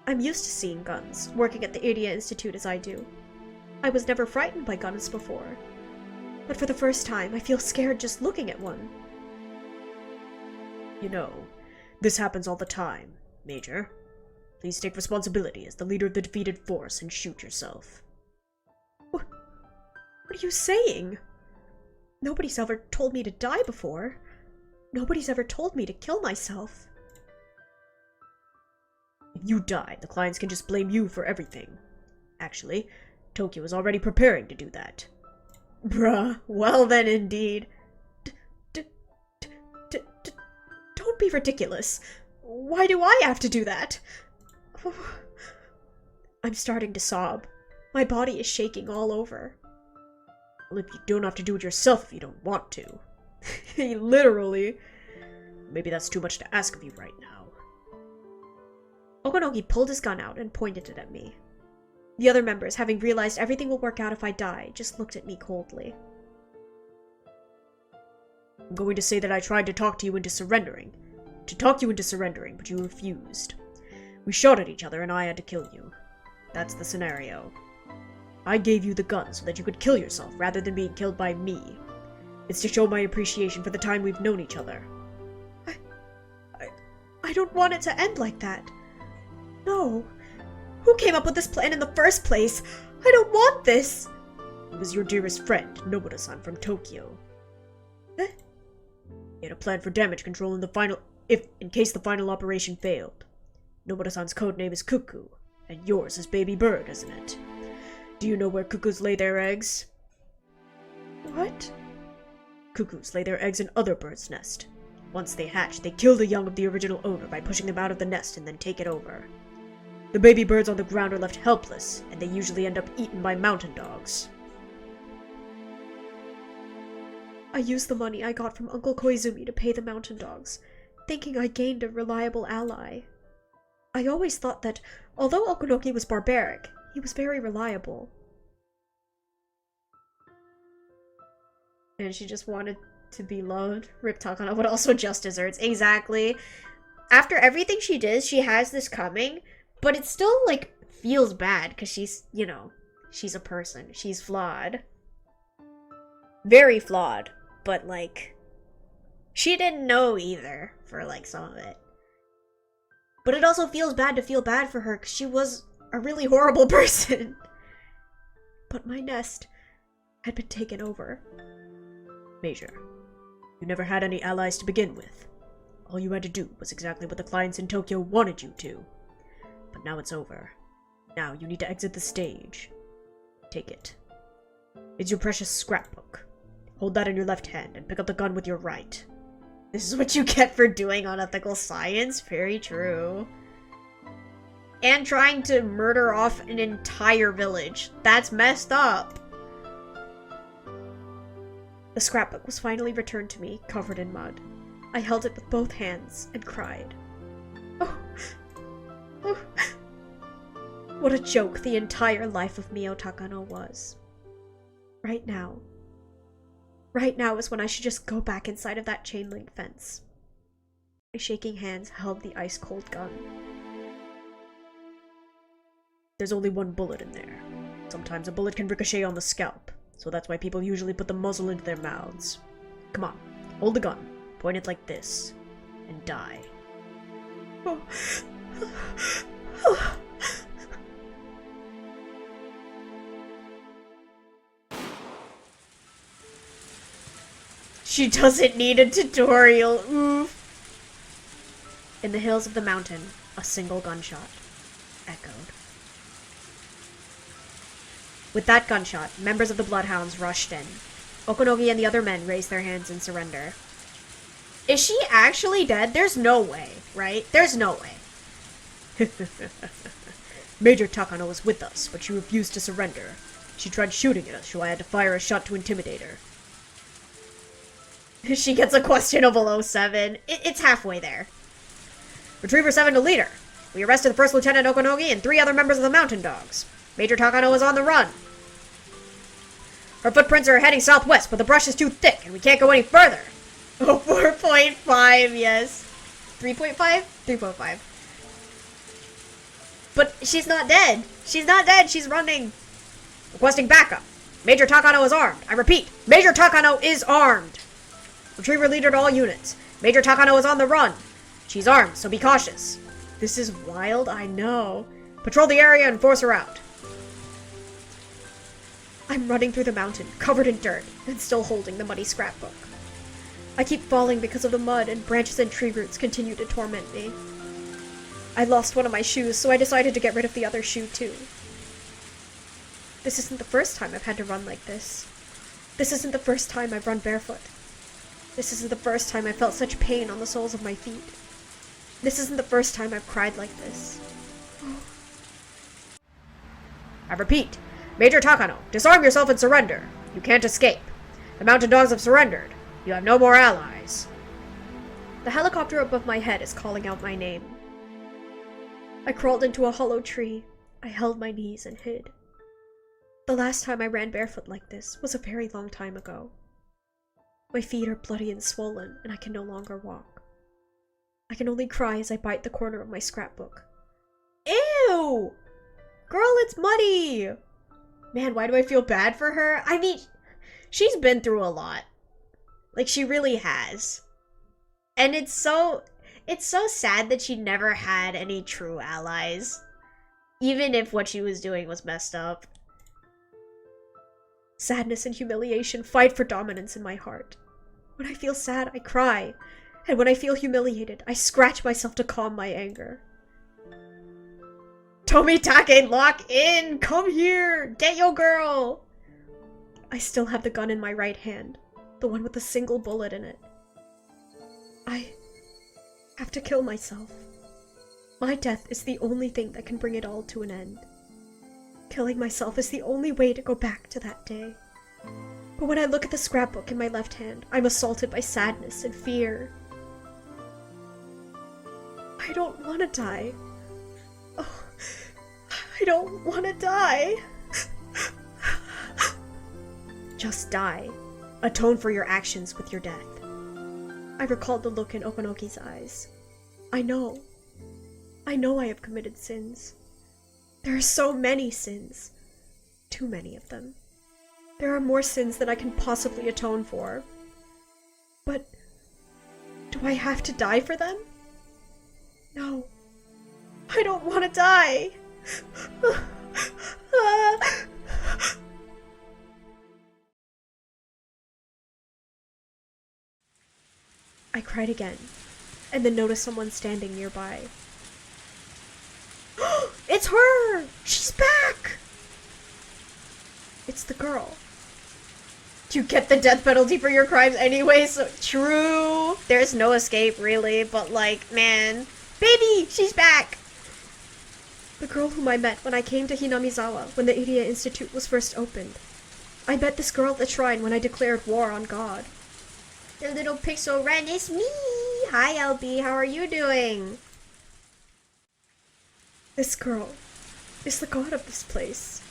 S1: I'm used to seeing guns, working at the Idia Institute as I do. I was never frightened by guns before. But for the first time, I feel scared just looking at one.
S2: You know, this happens all the time, Major. Please take responsibility as the leader of the defeated force and shoot yourself.
S1: What are you saying? Nobody's ever told me to die before. Nobody's ever told me to kill myself.
S2: If you die, the clients can just blame you for everything. Actually, Tokyo is already preparing to do that.
S1: Bruh, well then indeed. Don't be ridiculous. Why do I have to do that? I'm starting to sob. My body is shaking all over.
S2: Well, if you don't have to do it yourself if you don't want to.
S1: Literally.
S2: Maybe that's too much to ask of you right now.
S1: Okonogi pulled his gun out and pointed it at me. The other members, having realized everything will work out if I die, just looked at me coldly.
S2: I'm going to say that I tried to talk you into surrendering, but you refused. We shot at each other and I had to kill you. That's the scenario. I gave you the gun so that you could kill yourself rather than being killed by me. It's to show my appreciation for the time we've known each other.
S1: I don't want it to end like that. No. Who came up with this plan in the first place? I don't want this!
S2: It was your dearest friend, Nomono-san from Tokyo. He had a plan for damage control in case the final operation failed. Nobara-san's codename is Cuckoo, and yours is Baby Bird, isn't it? Do you know where cuckoos lay their eggs?
S1: What?
S2: Cuckoos lay their eggs in other birds' nests. Once they hatch, they kill the young of the original owner by pushing them out of the nest and then take it over. The baby birds on the ground are left helpless, and they usually end up eaten by mountain dogs.
S1: I used the money I got from Uncle Koizumi to pay the mountain dogs, thinking I gained a reliable ally. I always thought that, although Okunoki was barbaric, he was very reliable.
S4: And she just wanted to be loved. Rip Takano, but also just desserts. Exactly. After everything she did, she has this coming, but it still, like, feels bad, because she's, you know, she's a person. She's flawed. Very flawed, but, like, she didn't know either for, like, some of it. But it also feels bad to feel bad for her, because she was a really horrible person.
S1: But my nest had been taken over.
S2: Major, you never had any allies to begin with. All you had to do was exactly what the clients in Tokyo wanted you to. But now it's over. Now you need to exit the stage. Take it. It's your precious scrapbook. Hold that in your left hand and pick up the gun with your right.
S4: This is what you get for doing unethical science? Very true. And trying to murder off an entire village. That's messed up.
S1: The scrapbook was finally returned to me, covered in mud. I held it with both hands and cried. Oh. Oh. What a joke the entire life of Mio Takano was. Right now is when I should just go back inside of that chain link fence. My shaking hands held the ice-cold gun.
S2: There's only one bullet in there. Sometimes a bullet can ricochet on the scalp, so that's why people usually put the muzzle into their mouths. Come on, hold the gun, point it like this, and die.
S1: Oh.
S4: She doesn't need a tutorial. Oof.
S1: In the hills of the mountain, a single gunshot echoed. With that gunshot, members of the Bloodhounds rushed in. Okunogi and the other men raised their hands in surrender.
S4: Is she actually dead? There's no way, right? There's no way.
S2: Major Takano was with us, but she refused to surrender. She tried shooting at us, so I had to fire a shot to intimidate her.
S4: She gets a questionable 07. It's halfway there.
S1: Retriever 7 to leader. We arrested the First Lieutenant Okunogi and 3 other members of the Mountain Dogs. Major Takano is on the run. Her footprints are heading southwest, but the brush is too thick and we can't go any further.
S4: Oh, 4.5, yes. 3.5? 3.5. But she's not dead. She's not dead. She's running.
S1: Requesting backup. Major Takano is armed. I repeat, Major Takano is armed. Retriever leader to all units. Major Takano is on the run. She's armed, so be cautious.
S4: This is wild, I know.
S1: Patrol the area and force her out. I'm running through the mountain, covered in dirt, and still holding the muddy scrapbook. I keep falling because of the mud, and branches and tree roots continue to torment me. I lost one of my shoes, so I decided to get rid of the other shoe too. This isn't the first time I've had to run like this. This isn't the first time I've run barefoot. This isn't the first time I felt such pain on the soles of my feet. This isn't the first time I've cried like this. I repeat, Major Takano, disarm yourself and surrender. You can't escape. The Mountain Dogs have surrendered. You have no more allies. The helicopter above my head is calling out my name. I crawled into a hollow tree. I held my knees and hid. The last time I ran barefoot like this was a very long time ago. My feet are bloody and swollen, and I can no longer walk. I can only cry as I bite the corner of my scrapbook.
S4: Ew! Girl, it's muddy! Man, why do I feel bad for her? I mean, she's been through a lot. Like, she really has. And it's so sad that she never had any true allies. Even if what she was doing was messed up. Sadness and humiliation fight for dominance in my heart.
S1: When I feel sad, I cry. And when I feel humiliated, I scratch myself to calm my anger. Tomitake, lock in! Come here! Get your girl! I still have the gun in my right hand. The one with a single bullet in it. I have to kill myself. My death is the only thing that can bring it all to an end. Killing myself is the only way to go back to that day. But when I look at the scrapbook in my left hand, I'm assaulted by sadness and fear. I don't want to die. Oh, I don't want to die. Just die. Atone for your actions with your death. I recalled the look in Okanoki's eyes. I know I have committed sins. There are so many sins. Too many of them. There are more sins than I can possibly atone for. But do I have to die for them? No. I don't want to die. I cried again, and then noticed someone standing nearby. It's her! She's back! It's the girl. You get the death penalty for your crimes anyway, so true. There's no escape, really, but like, man. Baby, she's back! The girl whom I met when I came to Hinamizawa when the Iria Institute was first opened. I met this girl at the shrine when I declared war on God. The little pixel Ren, it's me! Hi, LB, how are you doing? This girl is the god of this place.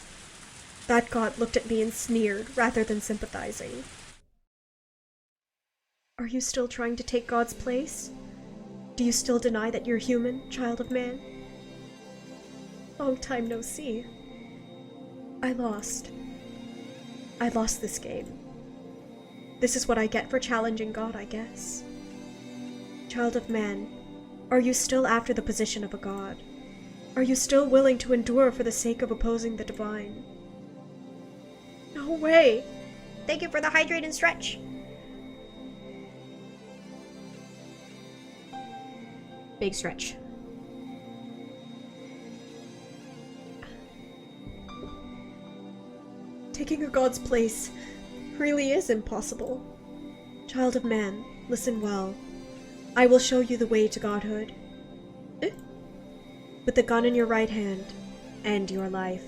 S1: That god looked at me and sneered rather than sympathizing. Are you still trying to take God's place? Do you still deny that you're human, child of man? Long time no see. I lost. I lost this game. This is what I get for challenging God, I guess. Child of man, are you still after the position of a god? Are you still willing to endure for the sake of opposing the divine? No way! Thank you for the hydrate and stretch. Big stretch. Taking a god's place really is impossible. Child of man, listen well. I will show you the way to godhood. With the gun in your right hand, end your life.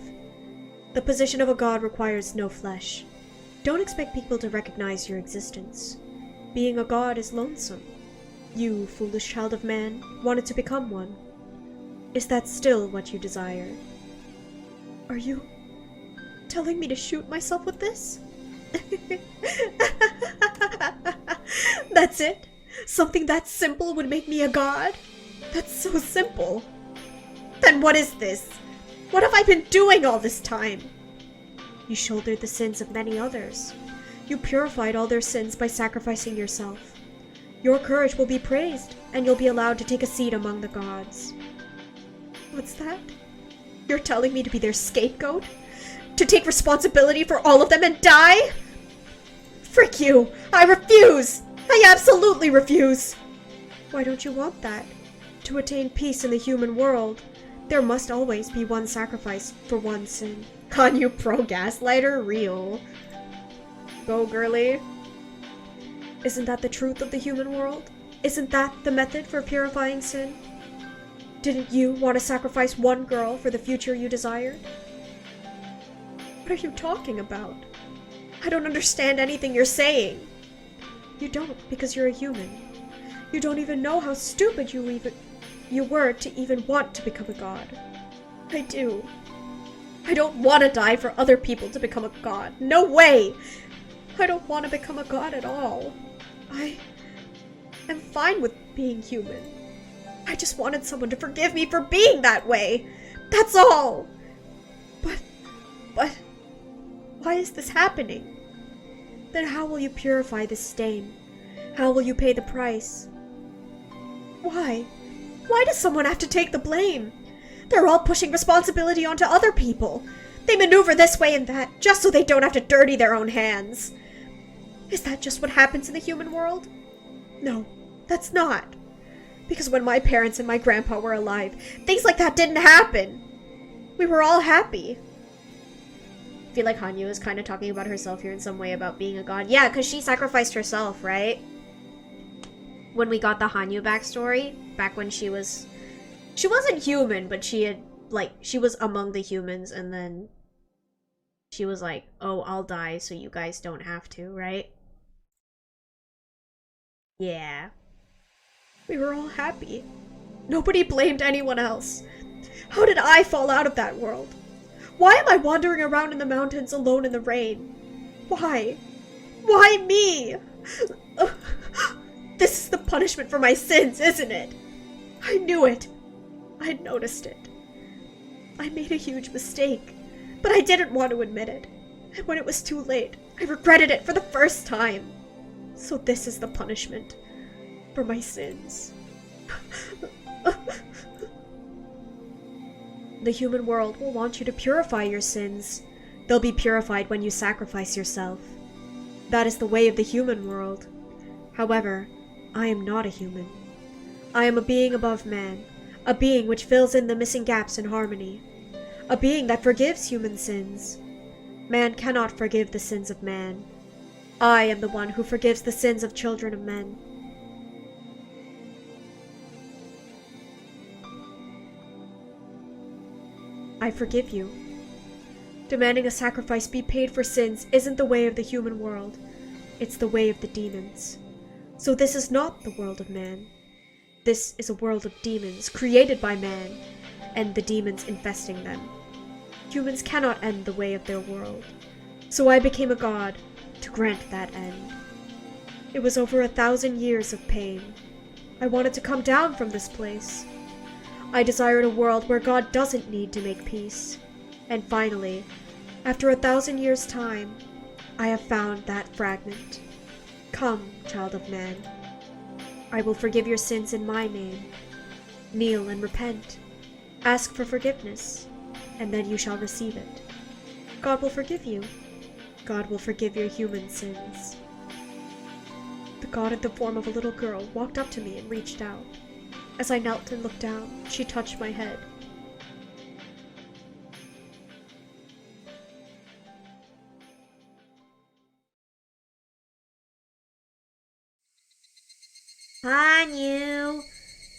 S1: The position of a god requires no flesh. Don't expect people to recognize your existence. Being a god is lonesome. You, foolish child of man, wanted to become one. Is that still what you desire? Are you telling me to shoot myself with this? That's it? Something that simple would make me a god? That's so simple. Then what is this? What have I been doing all this time? You shouldered the sins of many others. You purified all their sins by sacrificing yourself. Your courage will be praised, and you'll be allowed to take a seat among the gods. What's that? You're telling me to be their scapegoat? To take responsibility for all of them and die? Frick you! I refuse! I absolutely refuse! Why don't you want that? To attain peace in the human world, there must always be one sacrifice for one sin. Hanyuu pro gaslighter? Real. Go, girly. Isn't that the truth of the human world? Isn't that the method for purifying sin? Didn't you want to sacrifice one girl for the future you desired? What are you talking about? I don't understand anything you're saying. You don't, because you're a human. You don't even know how stupid you were to even want to become a god. I do. I don't want to die for other people to become a god. No way! I don't want to become a god at all. I am fine with being human. I just wanted someone to forgive me for being that way. That's all. But, why is this happening? Then how will you purify this stain? How will you pay the price? Why? Why does someone have to take the blame? They're all pushing responsibility onto other people. They maneuver this way and that, just so they don't have to dirty their own hands. Is that just what happens in the human world? No, that's not. Because when my parents and my grandpa were alive, things like that didn't happen. We were all happy. I feel like Hanyuu is kind of talking about herself here in some way about being a god. Yeah, because she sacrificed herself, right? When we got the Hanyuu backstory, back when she wasn't human, but she was among the humans, and then she was like, oh, I'll die so you guys don't have to, right? Yeah. We were all happy. Nobody blamed anyone else. How did I fall out of that world? Why am I wandering around in the mountains alone in the rain? Why? Why me? This is the punishment for my sins, isn't it? I knew it. I'd noticed it. I made a huge mistake, but I didn't want to admit it. And when it was too late, I regretted it for the first time. So this is the punishment for my sins. The human world will want you to purify your sins. They'll be purified when you sacrifice yourself. That is the way of the human world. However, I am not a human. I am a being above man, a being which fills in the missing gaps in harmony, a being that forgives human sins. Man cannot forgive the sins of man. I am the one who forgives the sins of children of men. I forgive you. Demanding a sacrifice be paid for sins isn't the way of the human world. It's the way of the demons. So this is not the world of man. This is a world of demons created by man, and the demons infesting them. Humans cannot end the way of their world. So I became a god to grant that end. It was over 1,000 years of pain. I wanted to come down from this place. I desired a world where God doesn't need to make peace. And finally, after 1,000 years' time, I have found that fragment. Come, child of man. I will forgive your sins in my name. Kneel and repent. Ask for forgiveness, and then you shall receive it. God will forgive you. God will forgive your human sins. The god in the form of a little girl walked up to me and reached out. As I knelt and looked down, she touched my head.
S3: Hanyuu!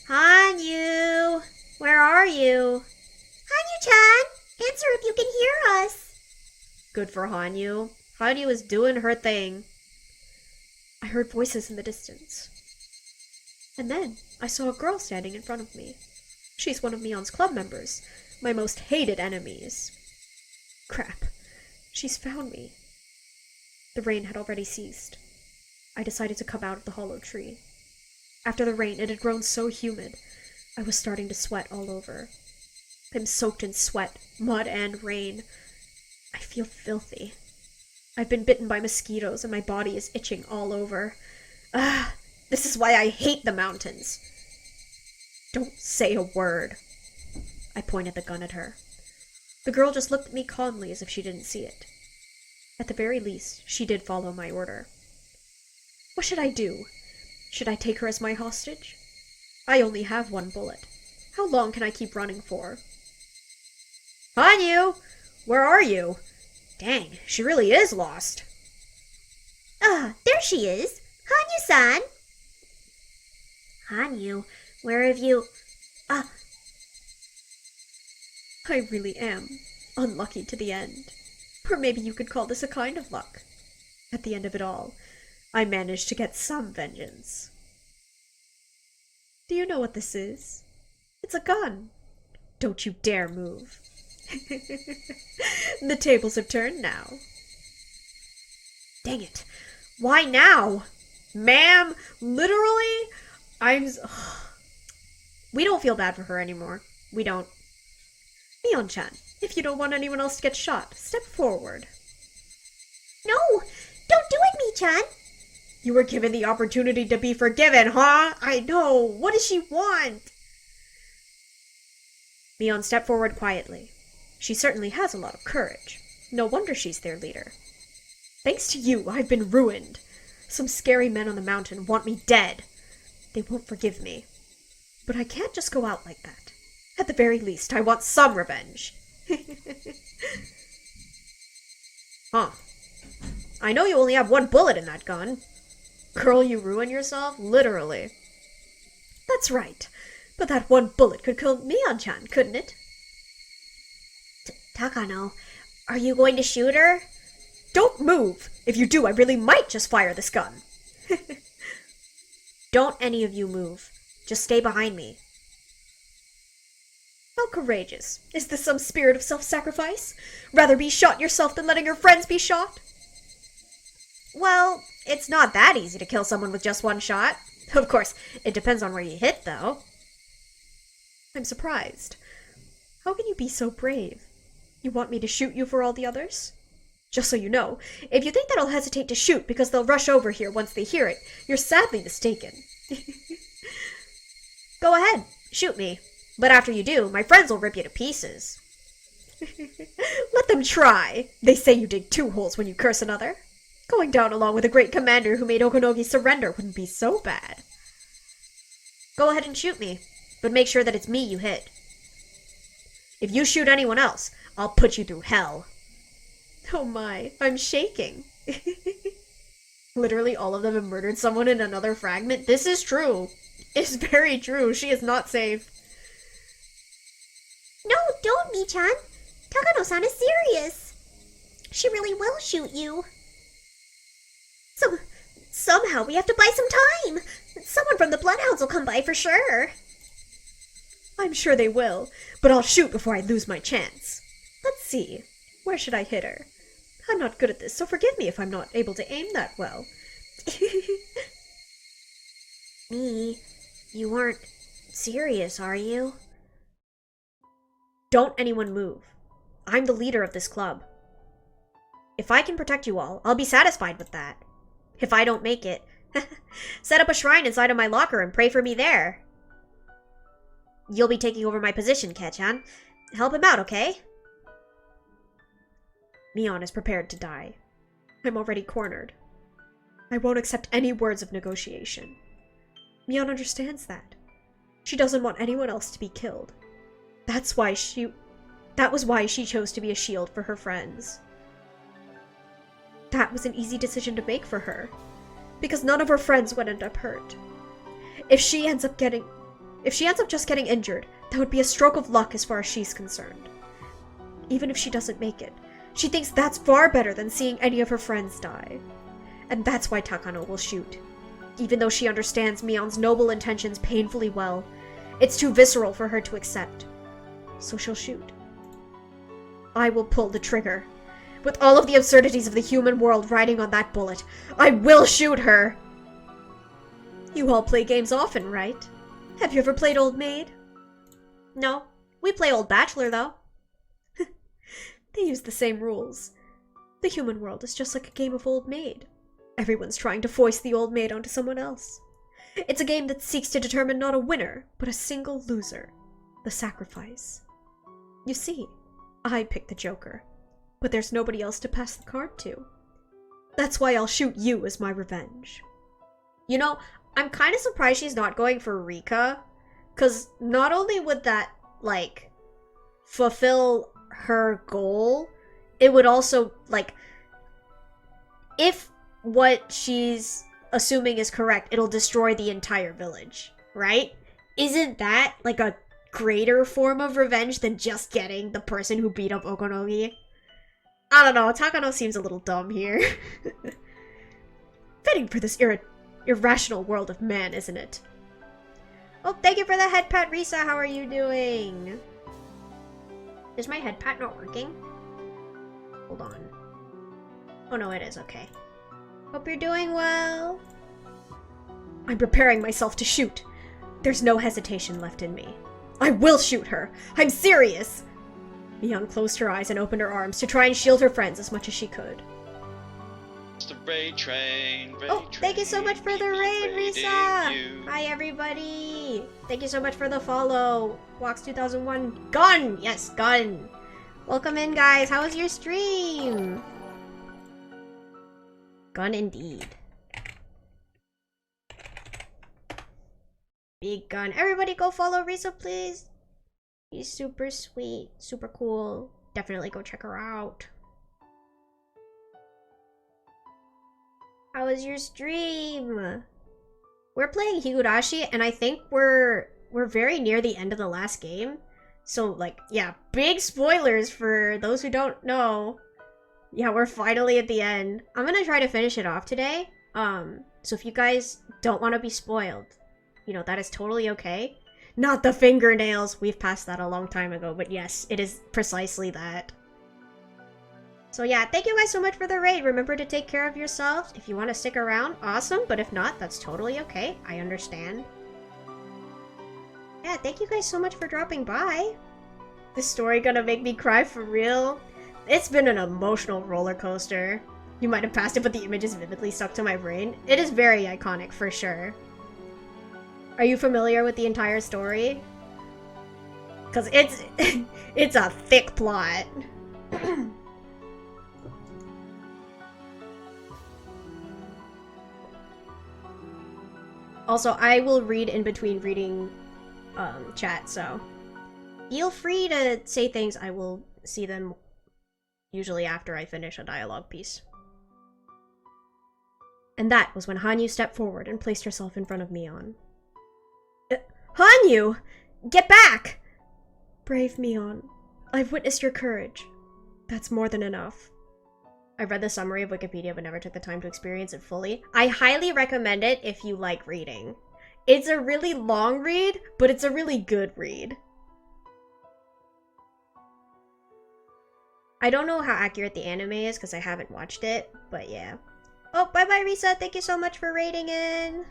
S3: Hanyuu! Where are you? Hanyuu-chan! Answer if you can hear us!
S1: Good for Hanyuu. Hanyuu is doing her thing. I heard voices in the distance. And then I saw a girl standing in front of me. She's one of Mion's club members, my most hated enemies. Crap. She's found me. The rain had already ceased. I decided to come out of the hollow tree. After the rain, it had grown so humid, I was starting to sweat all over. I'm soaked in sweat, mud, and rain. I feel filthy. I've been bitten by mosquitoes and my body is itching all over. This is why I hate the mountains. Don't say a word. I pointed the gun at her. The girl just looked at me calmly as if she didn't see it. At the very least, she did follow my order. What should I do? Should I take her as my hostage? I only have one bullet. How long can I keep running for? Hanyuu! Where are you? Dang, she really is lost.
S3: There she is. Hanyuu-san! Hanyuu, where have you...
S1: I really am unlucky to the end. Or maybe you could call this a kind of luck. At the end of it all, I managed to get some vengeance. Do you know what this is? It's a gun. Don't you dare move. The tables have turned now. Dang it. Why now? Ma'am, literally, we don't feel bad for her anymore. We don't. Mion-chan, if you don't want anyone else to get shot, step forward.
S3: No! Don't do it, Mi-chan!
S1: You were given the opportunity to be forgiven, huh? I know. What does she want? Mion stepped forward quietly. She certainly has a lot of courage. No wonder she's their leader. Thanks to you, I've been ruined. Some scary men on the mountain want me dead. They won't forgive me. But I can't just go out like that. At the very least, I want some revenge. Huh. I know you only have one bullet in that gun. Girl, you ruin yourself? Literally. That's right. But that one bullet could kill Mion-chan, couldn't it?
S3: Takano, are you going to shoot her?
S1: Don't move! If you do, I really might just fire this gun. Don't any of you move. Just stay behind me. How courageous. Is this some spirit of self-sacrifice? Rather be shot yourself than letting your friends be shot? Well, it's not that easy to kill someone with just one shot. Of course, it depends on where you hit, though. I'm surprised. How can you be so brave? You want me to shoot you for all the others? Just so you know, if you think that I'll hesitate to shoot because they'll rush over here once they hear it, you're sadly mistaken. Go ahead, shoot me. But after you do, my friends will rip you to pieces. Let them try. They say you dig 2 holes when you curse another. Going down along with a great commander who made Okonogi surrender wouldn't be so bad. Go ahead and shoot me, but make sure that it's me you hit. If you shoot anyone else, I'll put you through hell. Oh my, I'm shaking. Literally all of them have murdered someone in another fragment. This is true. It's very true. She is not safe.
S3: No, don't, Mi-chan. Takano-san is serious. She really will shoot you. Somehow we have to buy some time. Someone from the Bloodhounds will come by for sure.
S1: I'm sure they will, but I'll shoot before I lose my chance. Let's see. Where should I hit her? I'm not good at this, so forgive me if I'm not able to aim that well.
S3: Me, you aren't serious, are you?
S1: Don't anyone move. I'm the leader of this club. If I can protect you all, I'll be satisfied with that. If I don't make it, set up a shrine inside of my locker and pray for me there. You'll be taking over my position, Kechan. Help him out, okay? Mion is prepared to die. I'm already cornered. I won't accept any words of negotiation. Mion understands that. She doesn't want anyone else to be killed. That was why she chose to be a shield for her friends. That was an easy decision to make for her, because none of her friends would end up hurt. If she ends up just getting injured, that would be a stroke of luck as far as she's concerned. Even if she doesn't make it, she thinks that's far better than seeing any of her friends die. And that's why Takano will shoot. Even though she understands Mion's noble intentions painfully well, it's too visceral for her to accept. So she'll shoot. I will pull the trigger. With all of the absurdities of the human world riding on that bullet, I will shoot her! You all play games often, right? Have you ever played Old Maid? No. We play Old Bachelor, though. They use the same rules. The human world is just like a game of Old Maid. Everyone's trying to foist the Old Maid onto someone else. It's a game that seeks to determine not a winner, but a single loser. The sacrifice. You see, I picked the Joker. But there's nobody else to pass the card to. That's why I'll shoot you as my revenge. You know, I'm kind of surprised she's not going for Rika. Because not only would that, like, fulfill her goal, it would also, like, if what she's assuming is correct, it'll destroy the entire village, right? Isn't that, like, a greater form of revenge than just getting the person who beat up Okonogi? I don't know, Takano seems a little dumb here. Fitting for this irrational world of man, isn't it? Oh, thank you for the head pat, Risa. How are you doing? Is my head pat not working? Hold on. Oh no, it is. Okay. Hope you're doing well. I'm preparing myself to shoot. There's no hesitation left in me. I will shoot her. I'm serious. Mion closed her eyes and opened her arms to try and shield her friends as much as she could.
S5: It's the raid train,
S1: thank you so much for the raid, Risa! Hi, everybody! Thank you so much for the follow. Walks 2001. Gun! Yes, gun! Welcome in, guys. How was your stream? Gun indeed.
S4: Big gun. Everybody go follow Risa, please. She's super sweet, super cool. Definitely go check her out. How was your stream? We're playing Higurashi, and I think we're very near the end of the last game. So, like, yeah, big spoilers for those who don't know. Yeah, we're finally at the end. I'm gonna try to finish it off today. So if you guys don't want to be spoiled, you know, that is totally okay. Not the fingernails! We've passed that a long time ago, but yes, it is precisely that. So yeah, thank you guys so much for the raid. Remember to take care of yourselves. If you want to stick around, awesome. But if not, that's totally okay. I understand. Yeah, thank you guys so much for dropping by. This story gonna make me cry for real? It's been an emotional roller coaster. You might have passed it, but the image is vividly stuck to my brain. It is very iconic, for sure. Are you familiar with the entire story? Because it's... it's a thick plot. Also, I will read in between reading chat, so feel free to say things. I will see them usually after I finish a dialogue piece. And that was when Hanyuu stepped forward and placed herself in front of Mion. Hanyuu! Get back! Brave Mion, I've witnessed your courage. That's more than enough. I read the summary of Wikipedia but never took the time to experience it fully. I highly recommend it if you like reading. It's a really long read, but it's a really good read. I don't know how accurate the anime is because I haven't watched it, but yeah. Oh, bye-bye, Risa. Thank you so much for raiding in.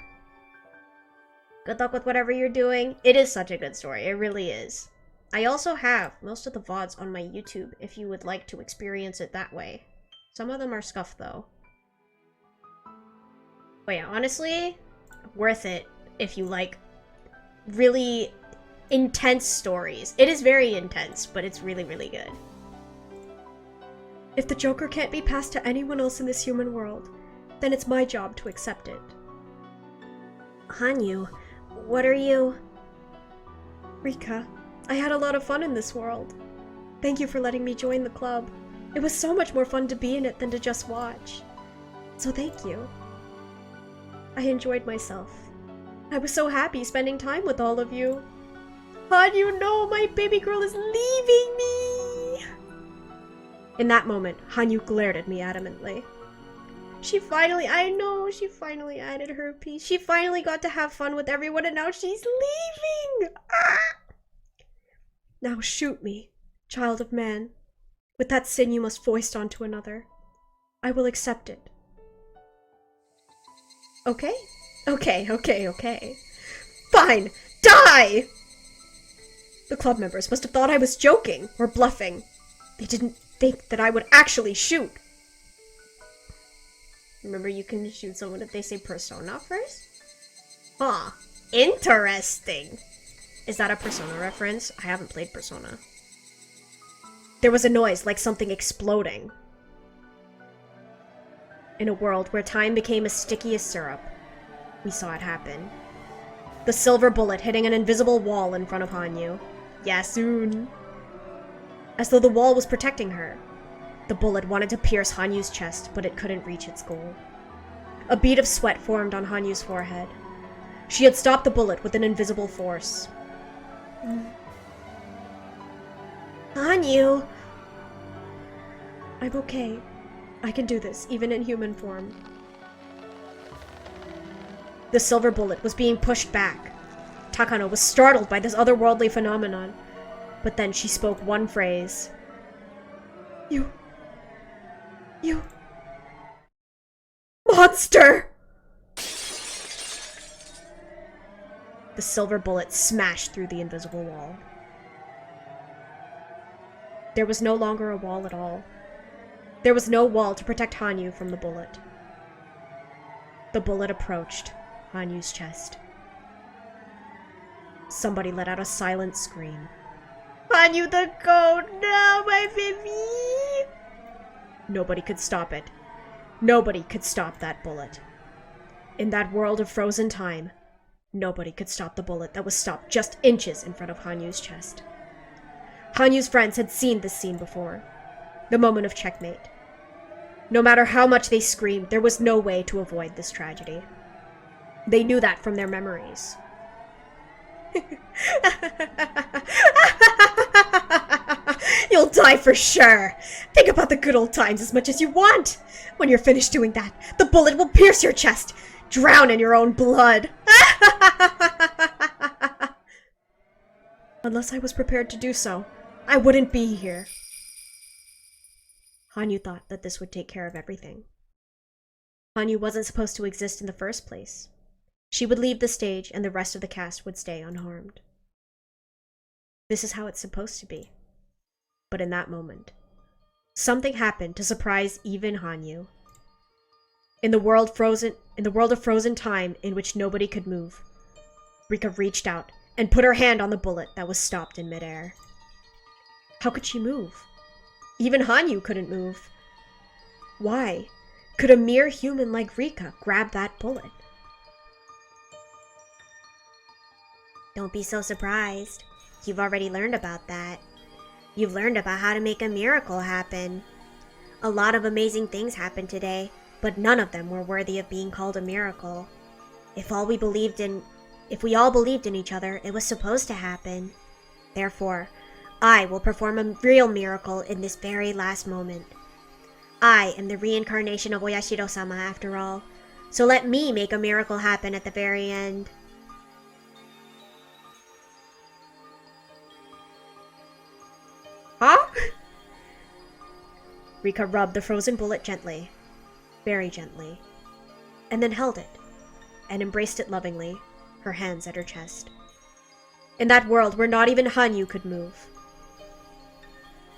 S4: Good luck with whatever you're doing. It is such a good story. It really is. I also have most of the VODs on my YouTube if you would like to experience it that way. Some of them are scuffed, though. But yeah, honestly, worth it if you like really intense stories. It is very intense, but it's really, really good. If the Joker can't be passed to anyone else in this human world, then it's my job to accept it. Hanyuu, what are you... Rika, I had a lot of fun in this world. Thank you for letting me join the club. It was so much more fun to be in it than to just watch. So thank you. I enjoyed myself. I was so happy spending time with all of you. Hanyuu, no, my baby girl is leaving me! In that moment, Hanyuu glared at me adamantly. She finally added her piece. She finally got to have fun with everyone and now she's leaving! Ah! Now shoot me, child of man. With that sin you must foist onto another. I will accept it. Okay? Okay. Fine! Die! The club members must have thought I was joking or bluffing. They didn't think that I would actually shoot. Remember, you can shoot someone if they say persona first? Huh. Interesting. Is that a Persona reference? I haven't played Persona. There was a noise like something exploding. In a world where time became as sticky as syrup, we saw it happen. The silver bullet hitting an invisible wall in front of Hanyuu. Yasun. As though the wall was protecting her. The bullet wanted to pierce Hanyuu's chest, but it couldn't reach its goal. A bead of sweat formed on Hanyuu's forehead. She had stopped the bullet with an invisible force. Hanyuu! I'm okay. I can do this, even in human form. The silver bullet was being pushed back. Takano was startled by this otherworldly phenomenon. But then she spoke one phrase. You... Monster! The silver bullet smashed through the invisible wall. There was no longer a wall at all. There was no wall to protect Hanyuu from the bullet. The bullet approached Hanyuu's chest. Somebody let out a silent scream. Hanyuu the goat! No, my baby! Nobody could stop it. Nobody could stop that bullet. In that world of frozen time,
S1: Nobody could stop the bullet that was stopped just inches in front of Hanyuu's chest. Hanyuu's friends had seen this scene before. The moment of checkmate. No matter how much they screamed, there was no way to avoid this tragedy. They knew that from their memories. You'll die for sure! Think about the good old times as much as you want! When you're finished doing that, the bullet will pierce your chest! Drown in your own blood! Unless I was prepared to do so, I wouldn't be here. Hanyuu thought that this would take care of everything. Hanyuu wasn't supposed to exist in the first place. She would leave the stage and the rest of the cast would stay unharmed. This is how it's supposed to be. But in that moment, something happened to surprise even Hanyuu. In the world of frozen time in which nobody could move, Rika reached out and put her hand on the bullet that was stopped in midair. How could she move? Even Hanyuu couldn't move. Why could a mere human like Rika grab that bullet?
S3: Don't be so surprised. You've already learned about that. You've learned about how to make a miracle happen. A lot of amazing things happened today, but none of them were worthy of being called a miracle. If we all believed in each other, it was supposed to happen. Therefore, I will perform a real miracle in this very last moment. I am the reincarnation of Oyashiro-sama after all, so let me make a miracle happen at the very end.
S1: Huh? Rika rubbed the frozen bullet gently, very gently, and then held it, and embraced it lovingly, her hands at her chest. In that world where not even Hanyuu could move.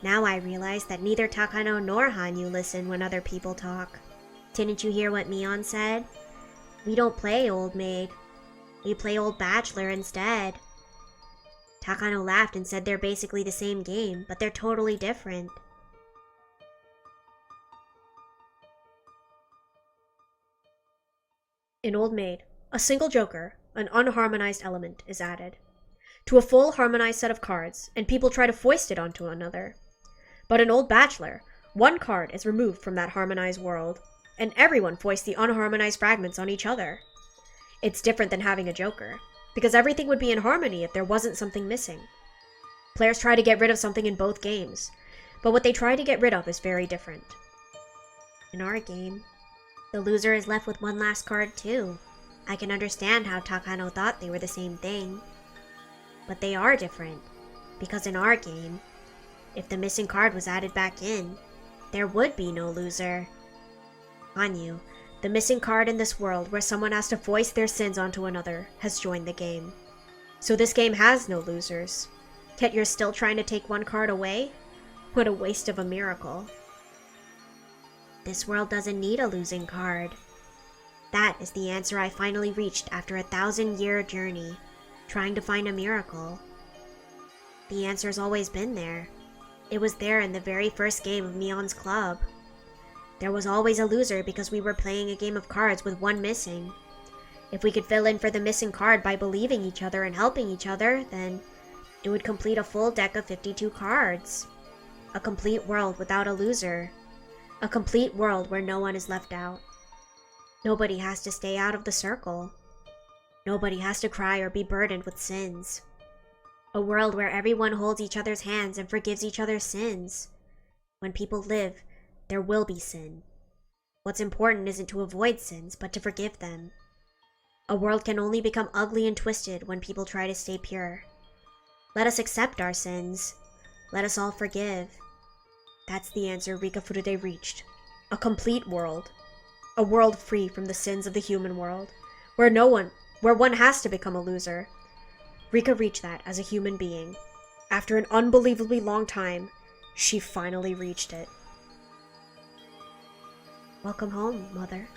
S3: Now I realize that neither Takano nor Hanyuu listen when other people talk. Didn't you hear what Mion said? We don't play Old Maid. We play Old Bachelor instead. Takano laughed and said they're basically the same game, but they're totally different.
S1: In Old Maid, a single joker, an unharmonized element, is added to a full harmonized set of cards, and people try to foist it onto another. But in Old Bachelor, one card is removed from that harmonized world, and everyone foists the unharmonized fragments on each other. It's different than having a joker, because everything would be in harmony if there wasn't something missing. Players try to get rid of something in both games, but what they try to get rid of is very different.
S3: In our game, the loser is left with one last card too. I can understand how Takano thought they were the same thing. But they are different, because in our game, if the missing card was added back in, there would be no loser. Hanyuu, the missing card in this world where someone has to foist their sins onto another, has joined the game. So this game has no losers. Yet you're still trying to take one card away? What a waste of a miracle. This world doesn't need a losing card. That is the answer I finally reached after a 1,000-year journey, trying to find a miracle. The answer's always been there. It was there in the very first game of Mion's club. There was always a loser because we were playing a game of cards with one missing. If we could fill in for the missing card by believing each other and helping each other, then it would complete a full deck of 52 cards. A complete world without a loser. A complete world where no one is left out. Nobody has to stay out of the circle. Nobody has to cry or be burdened with sins. A world where everyone holds each other's hands and forgives each other's sins. When people live, there will be sin. What's important isn't to avoid sins, but to forgive them. A world can only become ugly and twisted when people try to stay pure. Let us accept our sins. Let us all forgive. That's the answer Rika Furude reached. A complete world. A world free from the sins of the human world, where one has to become a loser. Rika reached that as a human being. After an unbelievably long time, she finally reached it. Welcome home, Mother.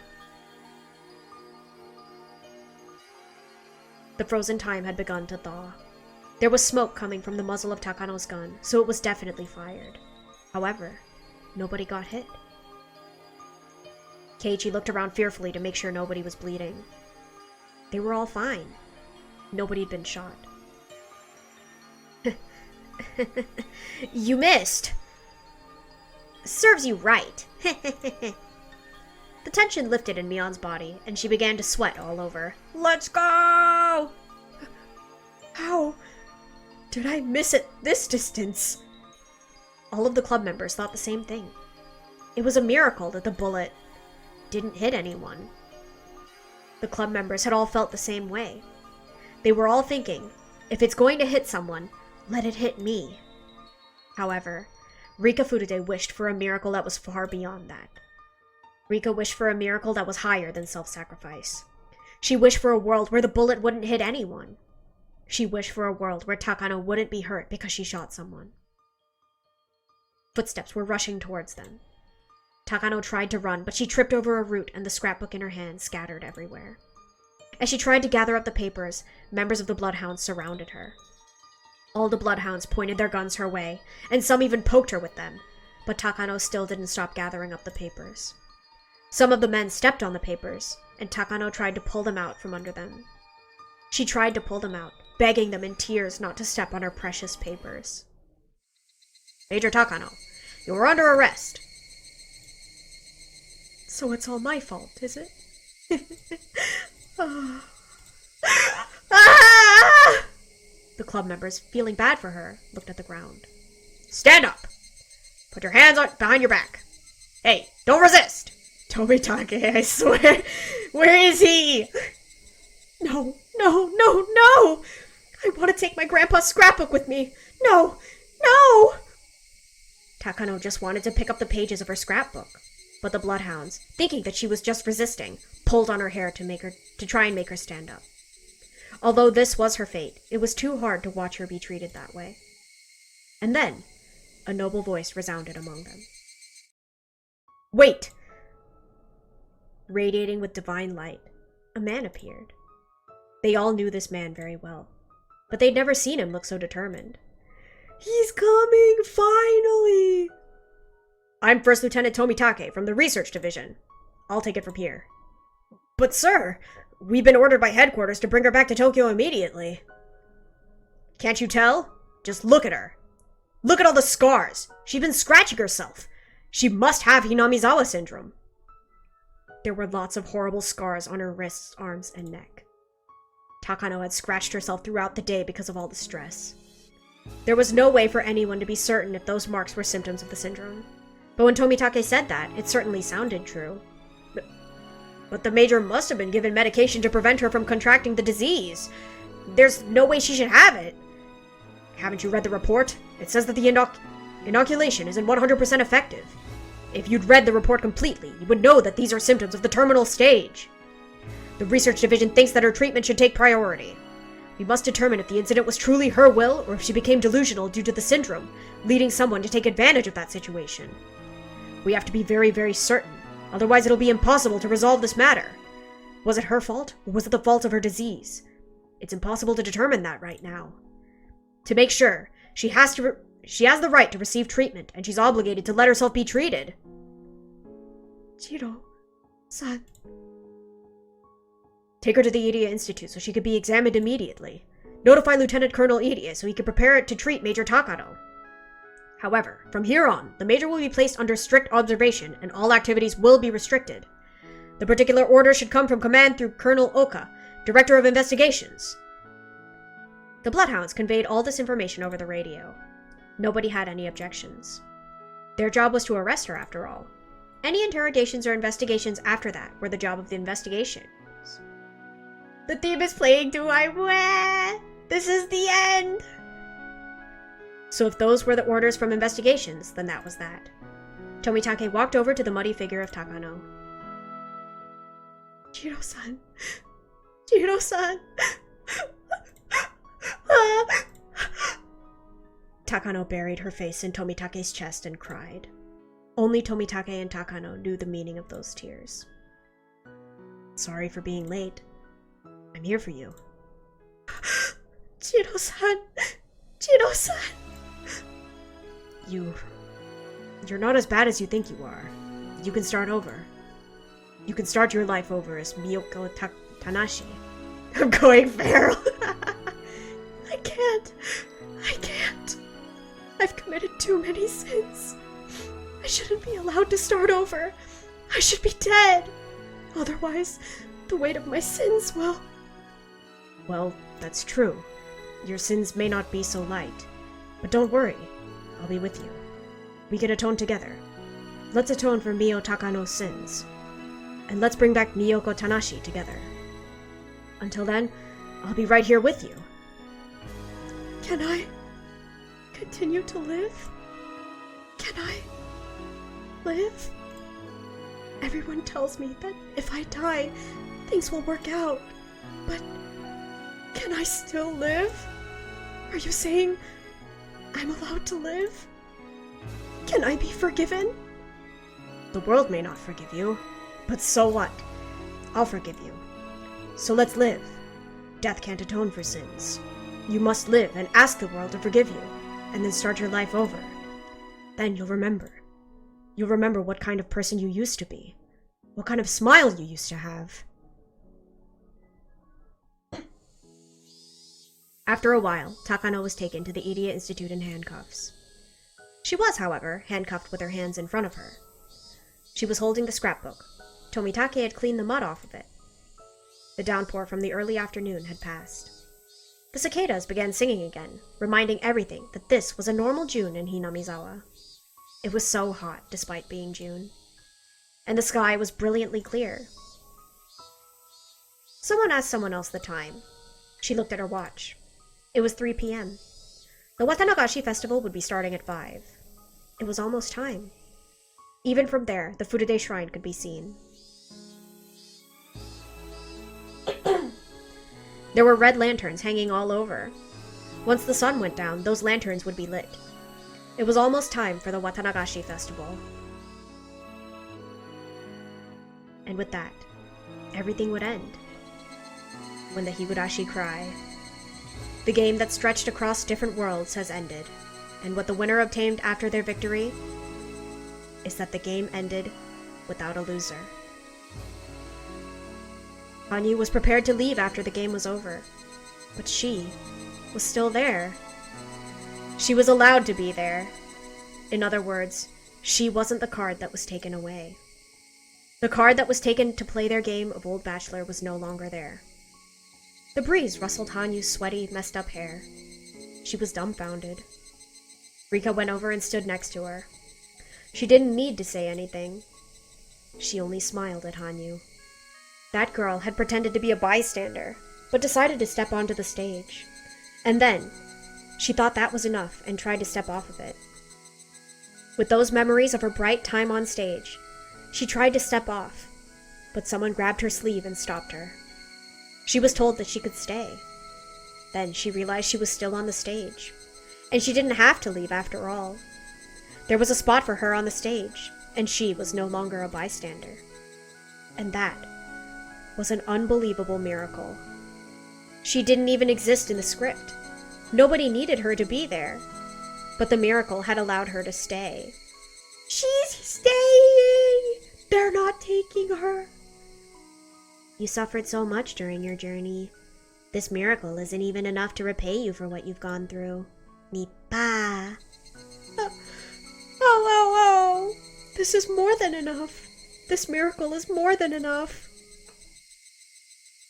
S1: The frozen time had begun to thaw. There was smoke coming from the muzzle of Takano's gun, so it was definitely fired. However, nobody got hit. Keiichi looked around fearfully to make sure nobody was bleeding. They were all fine. Nobody had been shot.
S4: You missed. Serves you right.
S1: The tension lifted in Mion's body, and she began to sweat all over. Let's go!
S2: How did I miss it this distance?
S1: All of the club members thought the same thing. It was a miracle that the bullet didn't hit anyone. The club members had all felt the same way. They were all thinking, if it's going to hit someone, let it hit me. However, Rika Furude wished for a miracle that was far beyond that. Rika wished for a miracle that was higher than self-sacrifice. She wished for a world where the bullet wouldn't hit anyone. She wished for a world where Takano wouldn't be hurt because she shot someone. Footsteps were rushing towards them. Takano tried to run, but she tripped over a root and the scrapbook in her hand scattered everywhere. As she tried to gather up the papers, members of the Bloodhounds surrounded her. All the Bloodhounds pointed their guns her way, and some even poked her with them, but Takano still didn't stop gathering up the papers. Some of the men stepped on the papers, and Takano tried to pull them out from under them. She tried to pull them out, begging them in tears not to step on her precious papers. Major Takano, you are under arrest.
S2: So it's all my fault, is it?
S1: Ah! The club members, feeling bad for her, looked at the ground. Stand up! Put your hands behind your back. Hey, don't resist!
S2: Tomitake, I swear. Where is he? No, no, no, no! I want to take my grandpa's scrapbook with me. No, no!
S1: Takano just wanted to pick up the pages of her scrapbook, but the Bloodhounds, thinking that she was just resisting, pulled on her hair to try and make her stand up. Although this was her fate, it was too hard to watch her be treated that way. And then, a noble voice resounded among them. Wait! Radiating with divine light, a man appeared. They all knew this man very well, but they'd never seen him look so determined.
S2: He's coming, finally!
S1: I'm First Lieutenant Tomitake from the Research Division. I'll take it from here. But sir, we've been ordered by headquarters to bring her back to Tokyo immediately. Can't you tell? Just look at her. Look at all the scars. She's been scratching herself. She must have Hinamizawa syndrome. There were lots of horrible scars on her wrists, arms, and neck. Takano had scratched herself throughout the day because of all the stress. There was no way for anyone to be certain if those marks were symptoms of the syndrome. But when Tomitake said that, it certainly sounded true. But the Major must have been given medication to prevent her from contracting the disease. There's no way she should have it. Haven't you read the report? It says that the inoculation isn't 100% effective. If you'd read the report completely, you would know that these are symptoms of the terminal stage. The Research Division thinks that her treatment should take priority. We must determine if the incident was truly her will or if she became delusional due to the syndrome, leading someone to take advantage of that situation. We have to be very, very certain, otherwise it'll be impossible to resolve this matter. Was it her fault, or was it the fault of her disease? It's impossible to determine that right now. To make sure, she has the right to receive treatment, and she's obligated to let herself be treated.
S2: Jiro-san.
S1: Take her to the Idia Institute so she could be examined immediately. Notify Lieutenant Colonel Idia so he can prepare it to treat Major Takano. However, from here on, the Major will be placed under strict observation and all activities will be restricted. The particular order should come from command through Colonel Oka, Director of Investigations. The Bloodhounds conveyed all this information over the radio. Nobody had any objections. Their job was to arrest her, after all. Any interrogations or investigations after that were the job of the investigation.
S4: The theme is playing to this is the end!
S1: So if those were the orders from investigations, then that was that. Tomitake walked over to the muddy figure of Takano.
S2: Jiro-san. Jiro-san.
S1: Takano buried her face in Tomitake's chest and cried. Only Tomitake and Takano knew the meaning of those tears. Sorry for being late. I'm here for you.
S2: Jiro-san. Jiro-san.
S1: You're not as bad as you think you are. You can start over. You can start your life over as Miyoko Tanashi.
S4: I'm going feral.
S1: committed too many sins. I shouldn't be allowed to start over. I should be dead. Otherwise, the weight of my sins will...
S2: Well, that's true. Your sins may not be so light. But don't worry. I'll be with you. We can atone together. Let's atone for Mio Takano's sins. And let's bring back Miyoko Tanashi together. Until then, I'll be right here with you.
S1: Can I continue to live? Can I live? Everyone tells me that if I die, things will work out. But can I still live? Are you saying I'm allowed to live? Can I be forgiven?
S2: The world may not forgive you, but so what? I'll forgive you. So let's live. Death can't atone for sins. You must live and ask the world to forgive you, and then start your life over. Then you'll remember. You'll remember what kind of person you used to be. What kind of smile you used to have. After a while, Takano was taken to the Idia Institute in handcuffs. She was, however, handcuffed with her hands in front of her. She was holding the scrapbook. Tomitake had cleaned the mud off of it. The downpour from the early afternoon had passed. The cicadas began singing again, reminding everything that this was a normal June in Hinamizawa. It was so hot, despite being June. And the sky was brilliantly clear. Someone asked someone else the time. She looked at her watch. It was 3 p.m. The Watanagashi festival would be starting at 5. It was almost time. Even from there, the Furude Shrine could be seen. There were red lanterns hanging all over. Once the sun went down, those lanterns would be lit. It was almost time for the Watanagashi festival. And with that, everything would end. When the Higurashi cry. The game that stretched across different worlds has ended, and what the winner obtained after their victory is that the game ended without a loser. Hanyuu was prepared to leave after the game was over, but she was still there. She was allowed to be there. In other words, she wasn't the card that was taken away. The card that was taken to play their game of Old Bachelor was no longer there. The breeze rustled Hanyuu's sweaty, messed up hair. She was dumbfounded. Rika went over and stood next to her. She didn't need to say anything. She only smiled at Hanyuu. That girl had pretended to be a bystander, but decided to step onto the stage. And then, she thought that was enough and tried to step off of it. With those memories of her bright time on stage, she tried to step off, but someone grabbed her sleeve and stopped her. She was told that she could stay. Then she realized she was still on the stage, and she didn't have to leave after all. There was a spot for her on the stage, and she was no longer a bystander. And that was an unbelievable miracle. She didn't even exist in the script. Nobody needed her to be there. But the miracle had allowed her to stay. She's staying! They're not taking her.
S3: You suffered so much during your journey. This miracle isn't even enough to repay you for what you've gone through. Nipa.
S1: Oh. This is more than enough. This miracle is more than enough.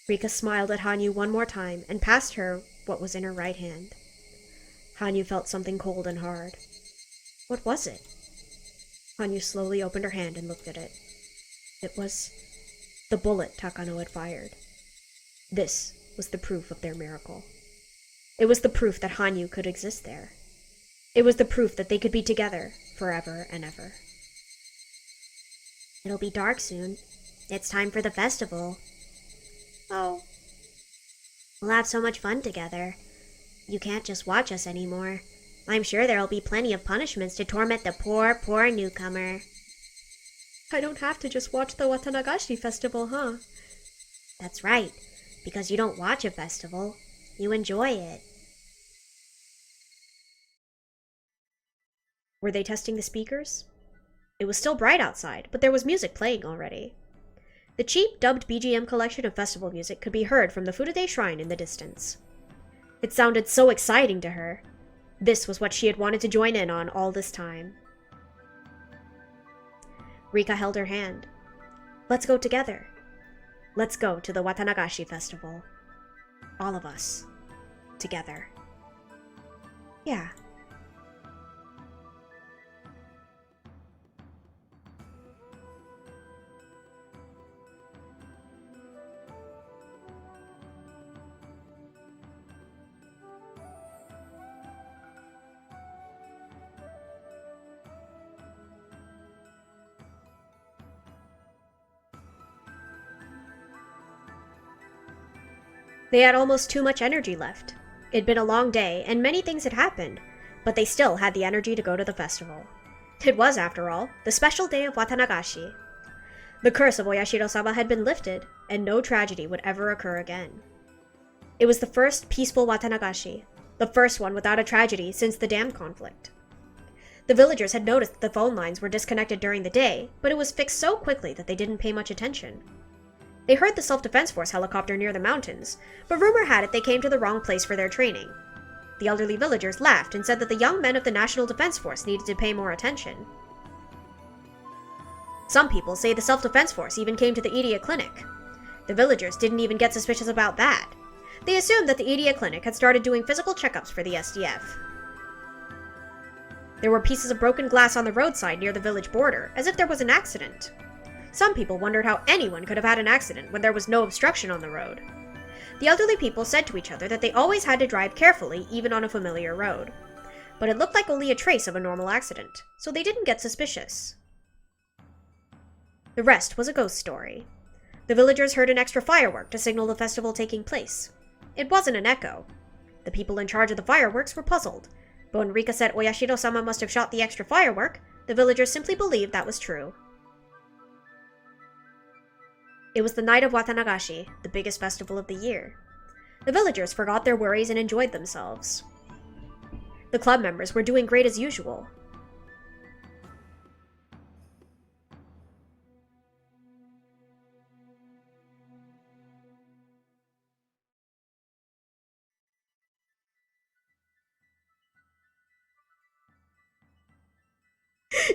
S2: Rika smiled at Hanyuu one more time and passed her what was in her right hand. Hanyuu felt something cold and hard. What was it? Hanyuu slowly opened her hand and looked at it. It was the bullet Takano had fired. This was the proof of their miracle. It was the proof that Hanyuu could exist there. It was the proof that they could be together forever and ever.
S3: It'll be dark soon. It's time for the festival.
S1: Oh.
S3: We'll have so much fun together. You can't just watch us anymore. I'm sure there'll be plenty of punishments to torment the poor newcomer.
S1: I don't have to just watch the Watanagashi festival, huh?
S3: That's right, because you don't watch a festival. You enjoy it.
S2: Were they testing the speakers? It was still bright outside, but there was music playing already. The cheap, dubbed BGM collection of festival music could be heard from the Furude Shrine in the distance. It sounded so exciting to her.
S1: This was what she had wanted to join in on all this time. Rika held her hand. Let's go together. Let's go to the Watanagashi festival. All of us. Together. Yeah. They had almost too much energy left. It'd been a long day, and many things had happened, but they still had the energy to go to the festival. It was, after all, the special day of Watanagashi. The curse of Oyashiro-sama had been lifted, and no tragedy would ever occur again. It was the first peaceful Watanagashi, the first one without a tragedy since the dam conflict. The villagers had noticed that the phone lines were disconnected during the day, but it was fixed so quickly that they didn't pay much attention. They heard the Self-Defense Force helicopter near the mountains, but rumor had it they came to the wrong place for their training. The elderly villagers laughed and said that the young men of the National Defense Force needed to pay more attention. Some people say the Self-Defense Force even came to the Idia Clinic. The villagers didn't even get suspicious about that. They assumed that the Idia Clinic had started doing physical checkups for the SDF. There were pieces of broken glass on the roadside near the village border, as if there was an accident. Some people wondered how anyone could have had an accident when there was no obstruction on the road. The elderly people said to each other that they always had to drive carefully even on a familiar road. But it looked like only a trace of a normal accident, so they didn't get suspicious. The rest was a ghost story. The villagers heard an extra firework to signal the festival taking place. It wasn't an echo. The people in charge of the fireworks were puzzled, but when Rika said Oyashiro-sama must have shot the extra firework, the villagers simply believed that was true. It was the night of Watanagashi, the biggest festival of the year. The villagers forgot their worries and enjoyed themselves. The club members were doing great as usual.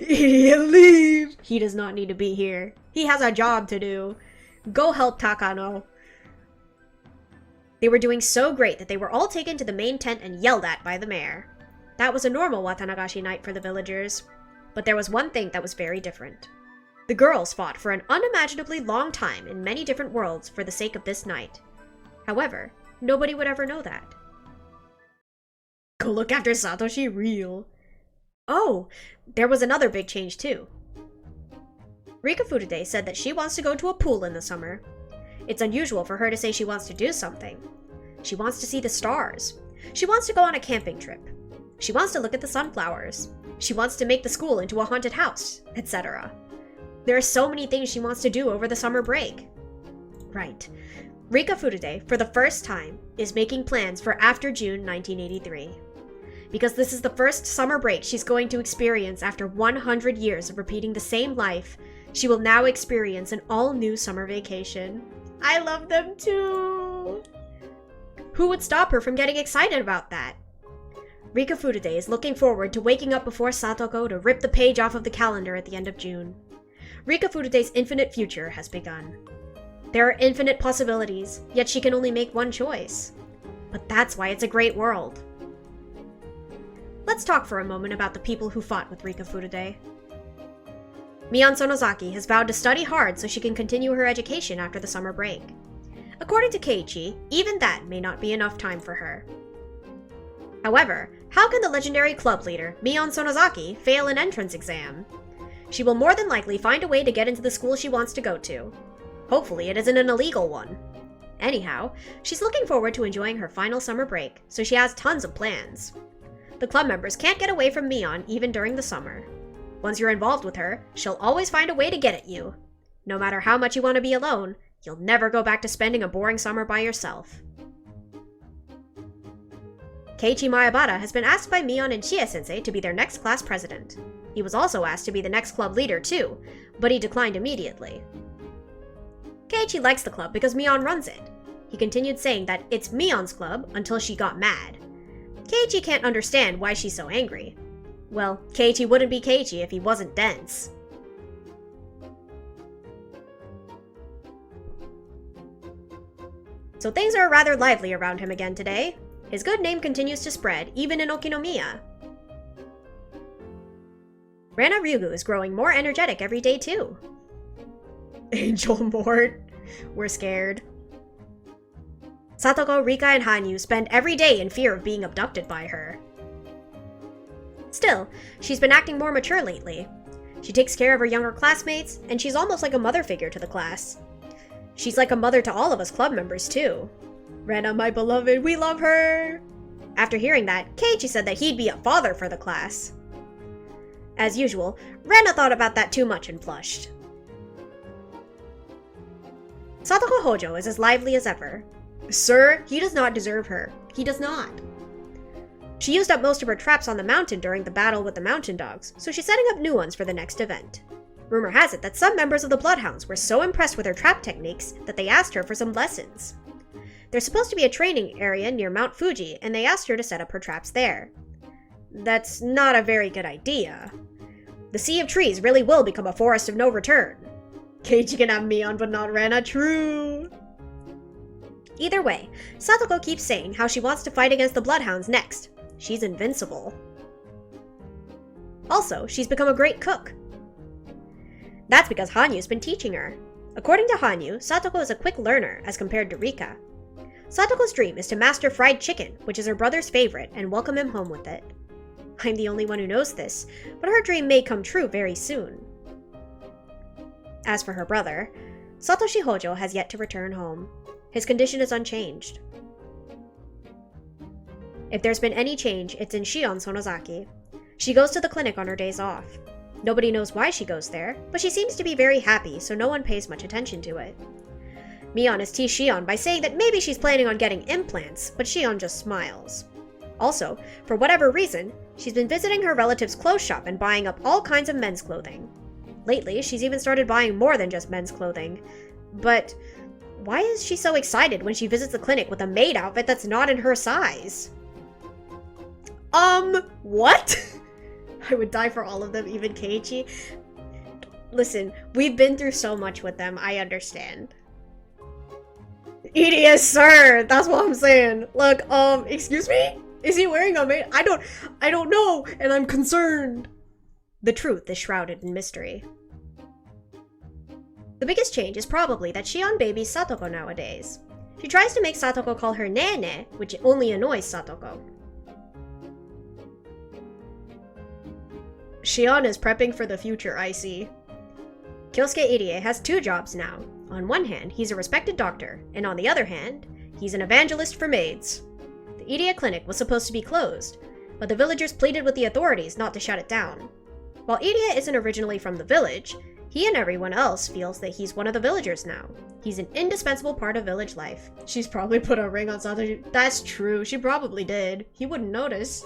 S2: Idiot, leave!
S1: He does not need to be here. He has a job to do. Go help Takano. They were doing so great that they were all taken to the main tent and yelled at by the mayor. That was a normal Watanagashi night for the villagers. But there was one thing that was very different. The girls fought for an unimaginably long time in many different worlds for the sake of this night. However, nobody would ever know that.
S2: Go look after Satoshi real.
S1: Oh, there was another big change too. Rika Furude said that she wants to go to a pool in the summer. It's unusual for her to say she wants to do something. She wants to see the stars. She wants to go on a camping trip. She wants to look at the sunflowers. She wants to make the school into a haunted house, etc. There are so many things she wants to do over the summer break. Right. Rika Furude, for the first time, is making plans for after June 1983. Because this is the first summer break she's going to experience after 100 years of repeating the same life, she will now experience an all-new summer vacation. I love them too! Who would stop her from getting excited about that? Rika Furude is looking forward to waking up before Satoko to rip the page off of the calendar at the end of June. Rika Furude's infinite future has begun. There are infinite possibilities, yet she can only make one choice. But that's why it's a great world. Let's talk for a moment about the people who fought with Rika Furude. Mion Sonozaki has vowed to study hard so she can continue her education after the summer break. According to Keiichi, even that may not be enough time for her. However, how can the legendary club leader, Mion Sonozaki, fail an entrance exam? She will more than likely find a way to get into the school she wants to go to. Hopefully it isn't an illegal one. Anyhow, she's looking forward to enjoying her final summer break, so she has tons of plans. The club members can't get away from Mion even during the summer. Once you're involved with her, she'll always find a way to get at you. No matter how much you want to be alone, you'll never go back to spending a boring summer by yourself. Keiichi Maebara has been asked by Mion and Chie-sensei to be their next class president. He was also asked to be the next club leader too, but he declined immediately. Keiichi likes the club because Mion runs it. He continued saying that it's Mion's club until she got mad. Keiichi can't understand why she's so angry. Well, Keiichi wouldn't be Keiichi if he wasn't dense. So things are rather lively around him again today. His good name continues to spread, even in Okinomiya. Rana Ryugu is growing more energetic every day too. Angel Mort. We're scared. Satoko, Rika, and Hanyuu spend every day in fear of being abducted by her. Still, she's been acting more mature lately. She takes care of her younger classmates, and she's almost like a mother figure to the class. She's like a mother to all of us club members too. Rena, my beloved, we love her! After hearing that, Keiichi said that he'd be a father for the class. As usual, Rena thought about that too much and blushed. Satoko Hojo is as lively as ever. Sir, he does not deserve her. He does not. She used up most of her traps on the mountain during the battle with the mountain dogs, so she's setting up new ones for the next event. Rumor has it that some members of the Bloodhounds were so impressed with her trap techniques that they asked her for some lessons. There's supposed to be a training area near Mount Fuji, and they asked her to set up her traps there. That's not a very good idea. The Sea of Trees really will become a forest of no return. Keiichi can have Mion, but not Rena, true! Either way, Satoko keeps saying how she wants to fight against the Bloodhounds next. She's invincible. Also, she's become a great cook. That's because Hanyuu's been teaching her. According to Hanyuu, Satoko is a quick learner as compared to Rika. Satoko's dream is to master fried chicken, which is her brother's favorite, and welcome him home with it. I'm the only one who knows this, but her dream may come true very soon. As for her brother, Satoshi Hojo has yet to return home. His condition is unchanged. If there's been any change, it's in Shion Sonozaki. She goes to the clinic on her days off. Nobody knows why she goes there, but she seems to be very happy, so no one pays much attention to it. Mion has teased Shion by saying that maybe she's planning on getting implants, but Shion just smiles. Also, for whatever reason, she's been visiting her relative's clothes shop and buying up all kinds of men's clothing. Lately, she's even started buying more than just men's clothing. But why is she so excited when she visits the clinic with a maid outfit that's not in her size? What? I would die for all of them, even Keiichi. Listen, we've been through so much with them, I understand. EDS, sir! That's what I'm saying. Look, excuse me? Is he wearing a maid? I don't know, and I'm concerned. The truth is shrouded in mystery. The biggest change is probably that Shion babies Satoko nowadays. She tries to make Satoko call her Nene, which only annoys Satoko. Shion is prepping for the future, I see. Kyosuke Irie has two jobs now. On one hand, he's a respected doctor, and on the other hand, he's an evangelist for maids. The Irie clinic was supposed to be closed, but the villagers pleaded with the authorities not to shut it down. While Irie isn't originally from the village, he and everyone else feels that he's one of the villagers now. He's an indispensable part of village life. She's probably put a ring on Satoshi. That's true, she probably did. He wouldn't notice.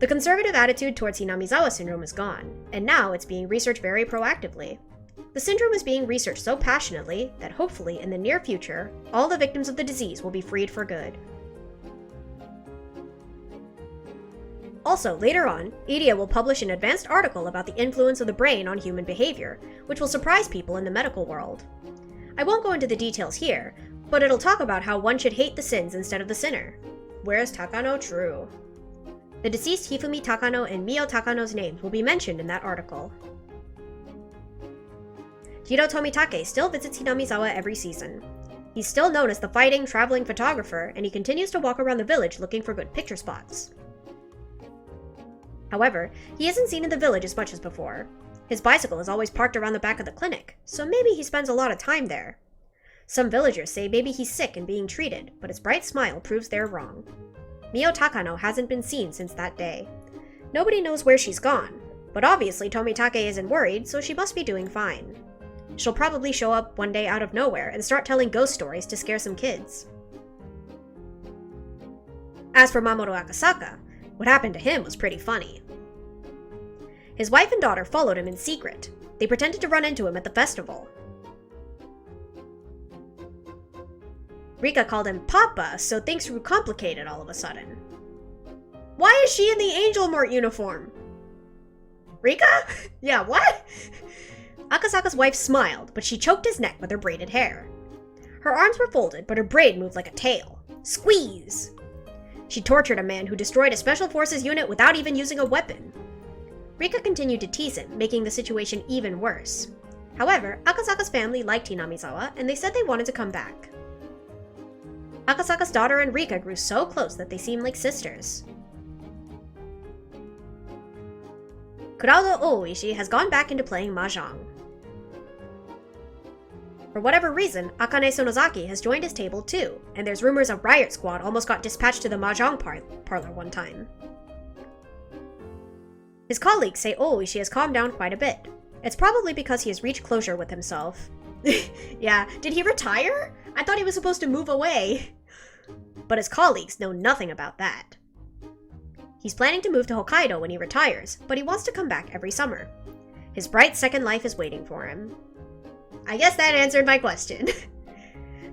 S1: The conservative attitude towards Hinamizawa syndrome is gone, and now it's being researched very proactively. The syndrome is being researched so passionately that hopefully in the near future, all the victims of the disease will be freed for good. Also, later on, Irie will publish an advanced article about the influence of the brain on human behavior, which will surprise people in the medical world. I won't go into the details here, but it'll talk about how one should hate the sins instead of the sinner. Where's Takano true? The deceased Hifumi Takano and Mio Takano's names will be mentioned in that article. Hiro Tomitake still visits Hinamizawa every season. He's still known as the fighting, traveling photographer, and he continues to walk around the village looking for good picture spots. However, he isn't seen in the village as much as before. His bicycle is always parked around the back of the clinic, so maybe he spends a lot of time there. Some villagers say maybe he's sick and being treated, but his bright smile proves they're wrong. Mio Takano hasn't been seen since that day. Nobody knows where she's gone, but obviously Tomitake isn't worried, so she must be doing fine. She'll probably show up one day out of nowhere and start telling ghost stories to scare some kids. As for Mamoru Akasaka, what happened to him was pretty funny. His wife and daughter followed him in secret. They pretended to run into him at the festival. Rika called him Papa, so things grew complicated all of a sudden. Why is she in the Angel Mart uniform? Rika? Yeah, what? Akasaka's wife smiled, but she choked his neck with her braided hair. Her arms were folded, but her braid moved like a tail. Squeeze! She tortured a man who destroyed a Special Forces unit without even using a weapon. Rika continued to tease him, making the situation even worse. However, Akasaka's family liked Hinamizawa, and they said they wanted to come back. Akasaka's daughter and Rika grew so close that they seemed like sisters. Kurado Ooishi has gone back into playing mahjong. For whatever reason, Akane Sonozaki has joined his table too, and there's rumors a riot squad almost got dispatched to the mahjong parlor one time. His colleagues say Ooishi has calmed down quite a bit. It's probably because he has reached closure with himself. Yeah, did he retire? I thought he was supposed to move away. But his colleagues know nothing about that. He's planning to move to Hokkaido when he retires, but he wants to come back every summer. His bright second life is waiting for him. I guess that answered my question.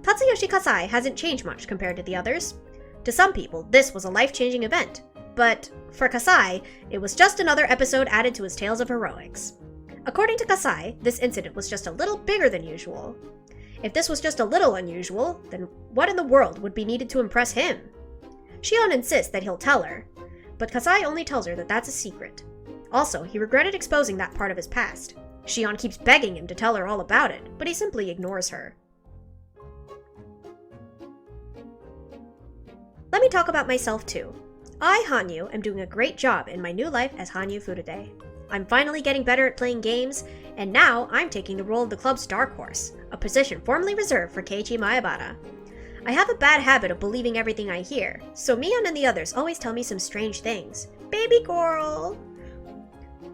S1: Tatsuyoshi Kasai hasn't changed much compared to the others. To some people, this was a life-changing event, but for Kasai, it was just another episode added to his tales of heroics. According to Kasai, this incident was just a little bigger than usual. If this was just a little unusual, then what in the world would be needed to impress him? Shion insists that he'll tell her, but Kasai only tells her that that's a secret. Also, he regretted exposing that part of his past. Shion keeps begging him to tell her all about it, but he simply ignores her. Let me talk about myself too. I, Hanyuu, am doing a great job in my new life as Hanyuu Furude. I'm finally getting better at playing games, and now I'm taking the role of the club's dark horse, a position formerly reserved for Keiichi Maebara. I have a bad habit of believing everything I hear, so Mion and the others always tell me some strange things. Baby girl!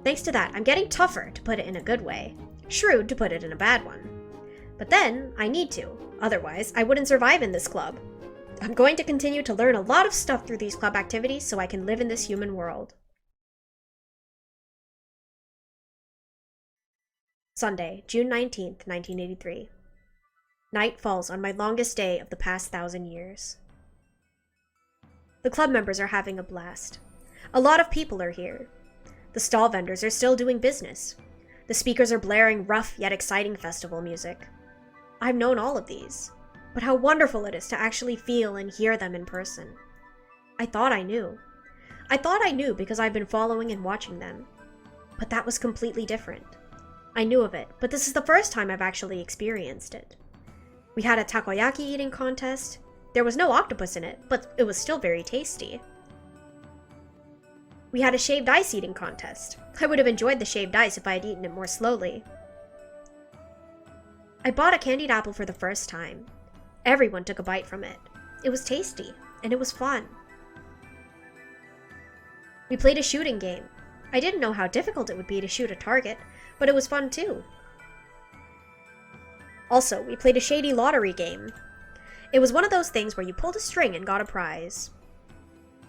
S1: Thanks to that, I'm getting tougher, to put it in a good way. Shrewd, to put it in a bad one. But then, I need to. Otherwise, I wouldn't survive in this club. I'm going to continue to learn a lot of stuff through these club activities so I can live in this human world. Sunday, June 19th, 1983. Night falls on my longest day of the past 1,000 years. The club members are having a blast. A lot of people are here. The stall vendors are still doing business. The speakers are blaring rough yet exciting festival music. I've known all of these, but how wonderful it is to actually feel and hear them in person. I thought I knew. I thought I knew because I've been following and watching them. But that was completely different. I knew of it, but this is the first time I've actually experienced it. We had a takoyaki eating contest. There was no octopus in it, but it was still very tasty. We had a shaved ice eating contest. I would have enjoyed the shaved ice if I had eaten it more slowly. I bought a candied apple for the first time. Everyone took a bite from it. It was tasty, and it was fun. We played a shooting game. I didn't know how difficult it would be to shoot a target, but it was fun too. Also, we played a shady lottery game. It was one of those things where you pulled a string and got a prize.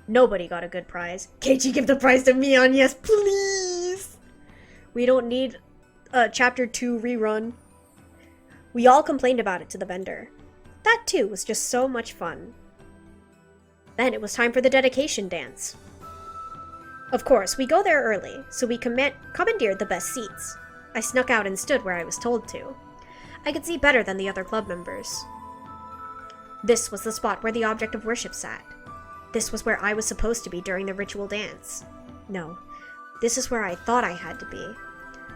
S1: Nobody got a good prize. Keiichi, give the prize to Mion, yes, please! We don't need a Chapter 2 rerun. We all complained about it to the vendor. That too was just so much fun. Then it was time for the dedication dance. Of course, we go there early, so we commandeered the best seats. I snuck out and stood where I was told to. I could see better than the other club members. This was the spot where the object of worship sat. This was where I was supposed to be during the ritual dance. No, this is where I thought I had to be.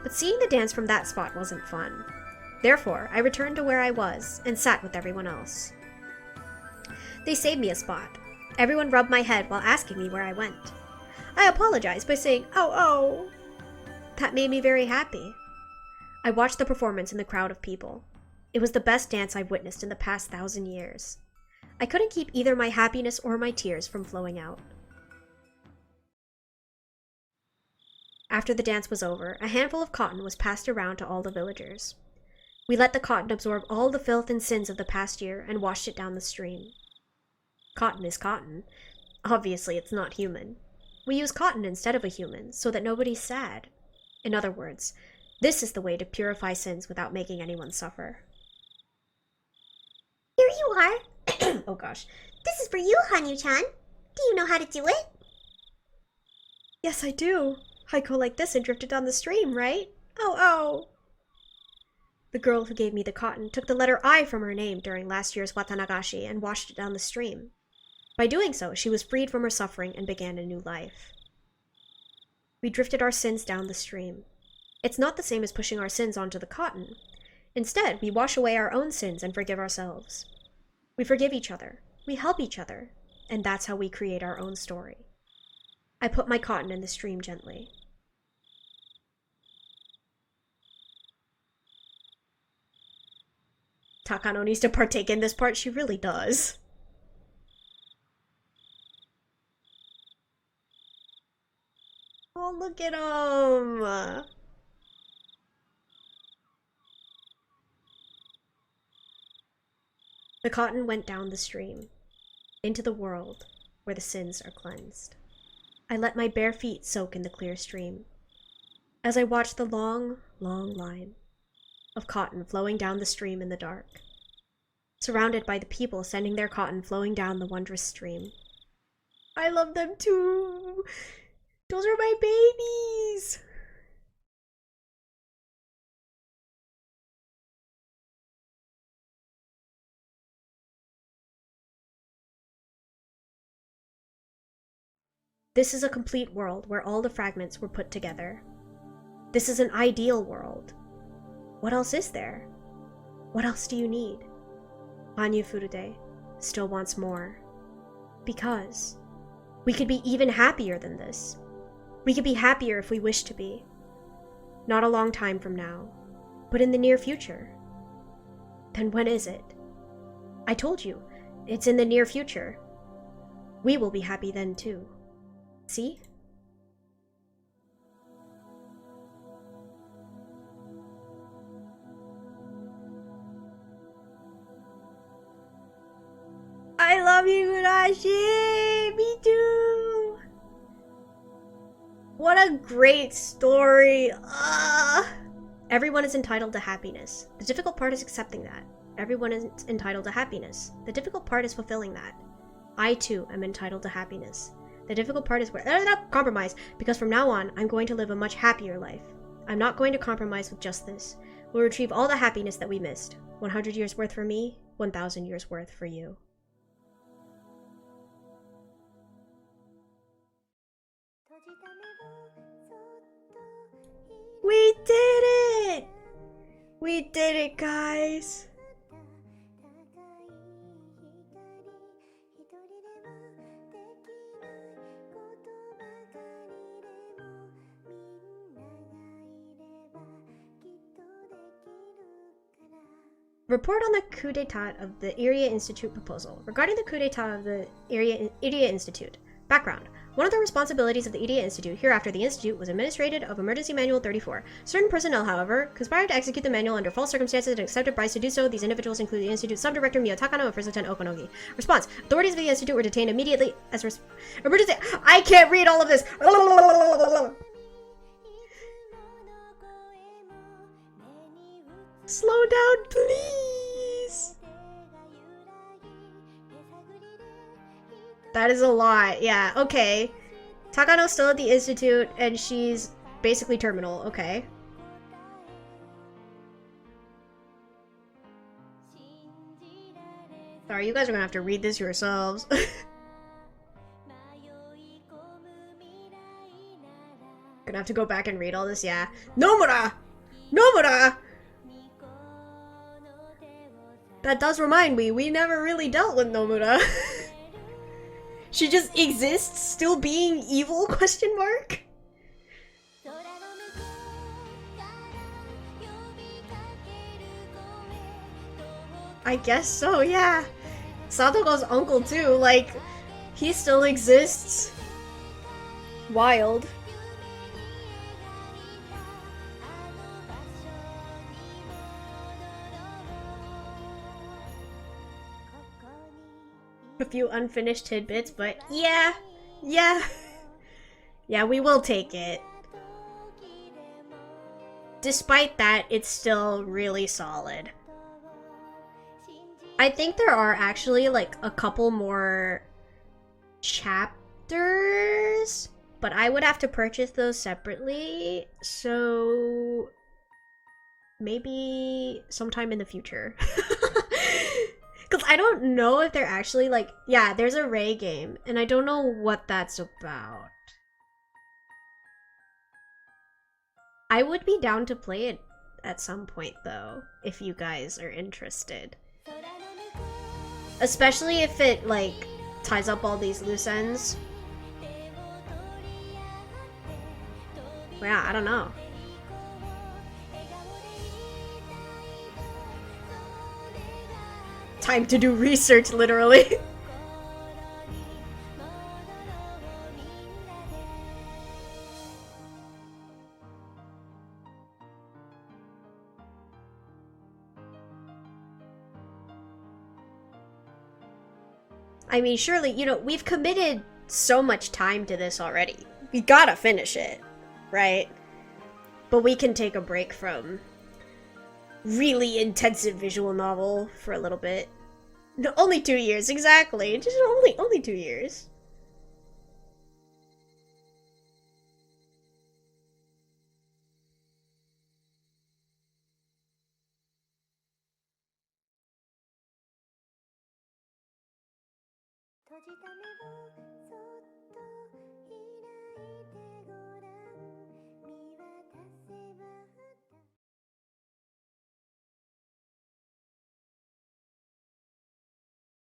S1: But seeing the dance from that spot wasn't fun. Therefore, I returned to where I was and sat with everyone else. They saved me a spot. Everyone rubbed my head while asking me where I went. I apologized by saying, "Oh, oh." That made me very happy. I watched the performance in the crowd of people. It was the best dance I've witnessed in the past 1,000 years. I couldn't keep either my happiness or my tears from flowing out. After the dance was over, a handful of cotton was passed around to all the villagers. We let the cotton absorb all the filth and sins of the past year and washed it down the stream. Cotton is cotton. Obviously, it's not human. We use cotton instead of a human, so that nobody's sad. In other words, this is the way to purify sins without making anyone suffer.
S3: Here you are.
S1: Oh gosh.
S3: This is for you, Hanyuu-chan. Do you know how to do it?
S4: Yes, I do. I go like this and drifted down the stream, right? Oh, oh. The girl who gave me the cotton took the letter I from her name during last year's Watanagashi and washed it down the stream. By doing so, she was freed from her suffering and began a new life. We drifted our sins down the stream. It's not the same as pushing our sins onto the cotton. Instead, we wash away our own sins and forgive ourselves. We forgive each other. We help each other. And that's how we create our own story. I put my cotton in the stream gently. Takano needs to partake in this part. She really does. Oh, look at him! The cotton went down the stream, into the world where the sins are cleansed. I let my bare feet soak in the clear stream. As I watched the long, long line of cotton flowing down the stream in the dark, surrounded by the people sending their cotton flowing down the wondrous stream. I love them too! Those are my babies! This is a complete world where all the fragments were put together. This is an ideal world. What else is there? What else do you need? Hanyuu Furude still wants more. Because we could be even happier than this. We could be happier if we wish to be. Not a long time from now, but in the near future. Then when is it? I told you, it's in the near future. We will be happy then too. See? I love you, Higurashi! Me too! What a great story! Everyone is entitled to happiness. The difficult part is accepting that. Everyone is entitled to happiness. The difficult part is fulfilling that. I too am entitled to happiness. The difficult part is where compromise, because from now on, I'm going to live a much happier life. I'm not going to compromise with just this. We'll retrieve all the happiness that we missed. 100 years worth for me, 1,000 years worth for you. We did it! We did it, guys! Report on the coup d'etat of the Iria Institute proposal. Regarding the coup d'etat of the Iria Institute. Background. One of the responsibilities of the Iria Institute hereafter the Institute was administrated of Emergency Manual 34. Certain personnel, however, conspired to execute the manual under false circumstances and accepted bribes to do so. These individuals include the Institute's subdirector Mio Takano and First Lieutenant Okonogi. Response. Authorities of the Institute were detained immediately as emergency. I can't read all of this! Slow down, please! That is a lot. Yeah, okay. Takano's still at the Institute, and she's basically terminal. Okay. Sorry, you guys are gonna have to read this yourselves. Gonna have to go back and read all this, yeah. Nomura! Nomura! That does remind me, we never really dealt with Nomura. She just exists, still being evil, question mark? I guess so, yeah. Satogo's uncle too, like, he still exists. Wild. A few unfinished tidbits, but yeah, we will take it. Despite that, it's still really solid. I think there are actually like a couple more chapters
S1: but I would have to purchase those separately, so maybe sometime in the future. Because I don't know if they're actually like, yeah, there's a Rei game, and I don't know what that's about. I would be down to play it at some point, though, if you guys are interested. Especially if it, like, ties up all these loose ends. Well, yeah, I don't know. Time to do research, literally. I mean, surely, you know, we've committed so much time to this already. We gotta finish it, right? But we can take a break from really intensive visual novel for a little bit. No, only 2 years, exactly. Just only 2 years.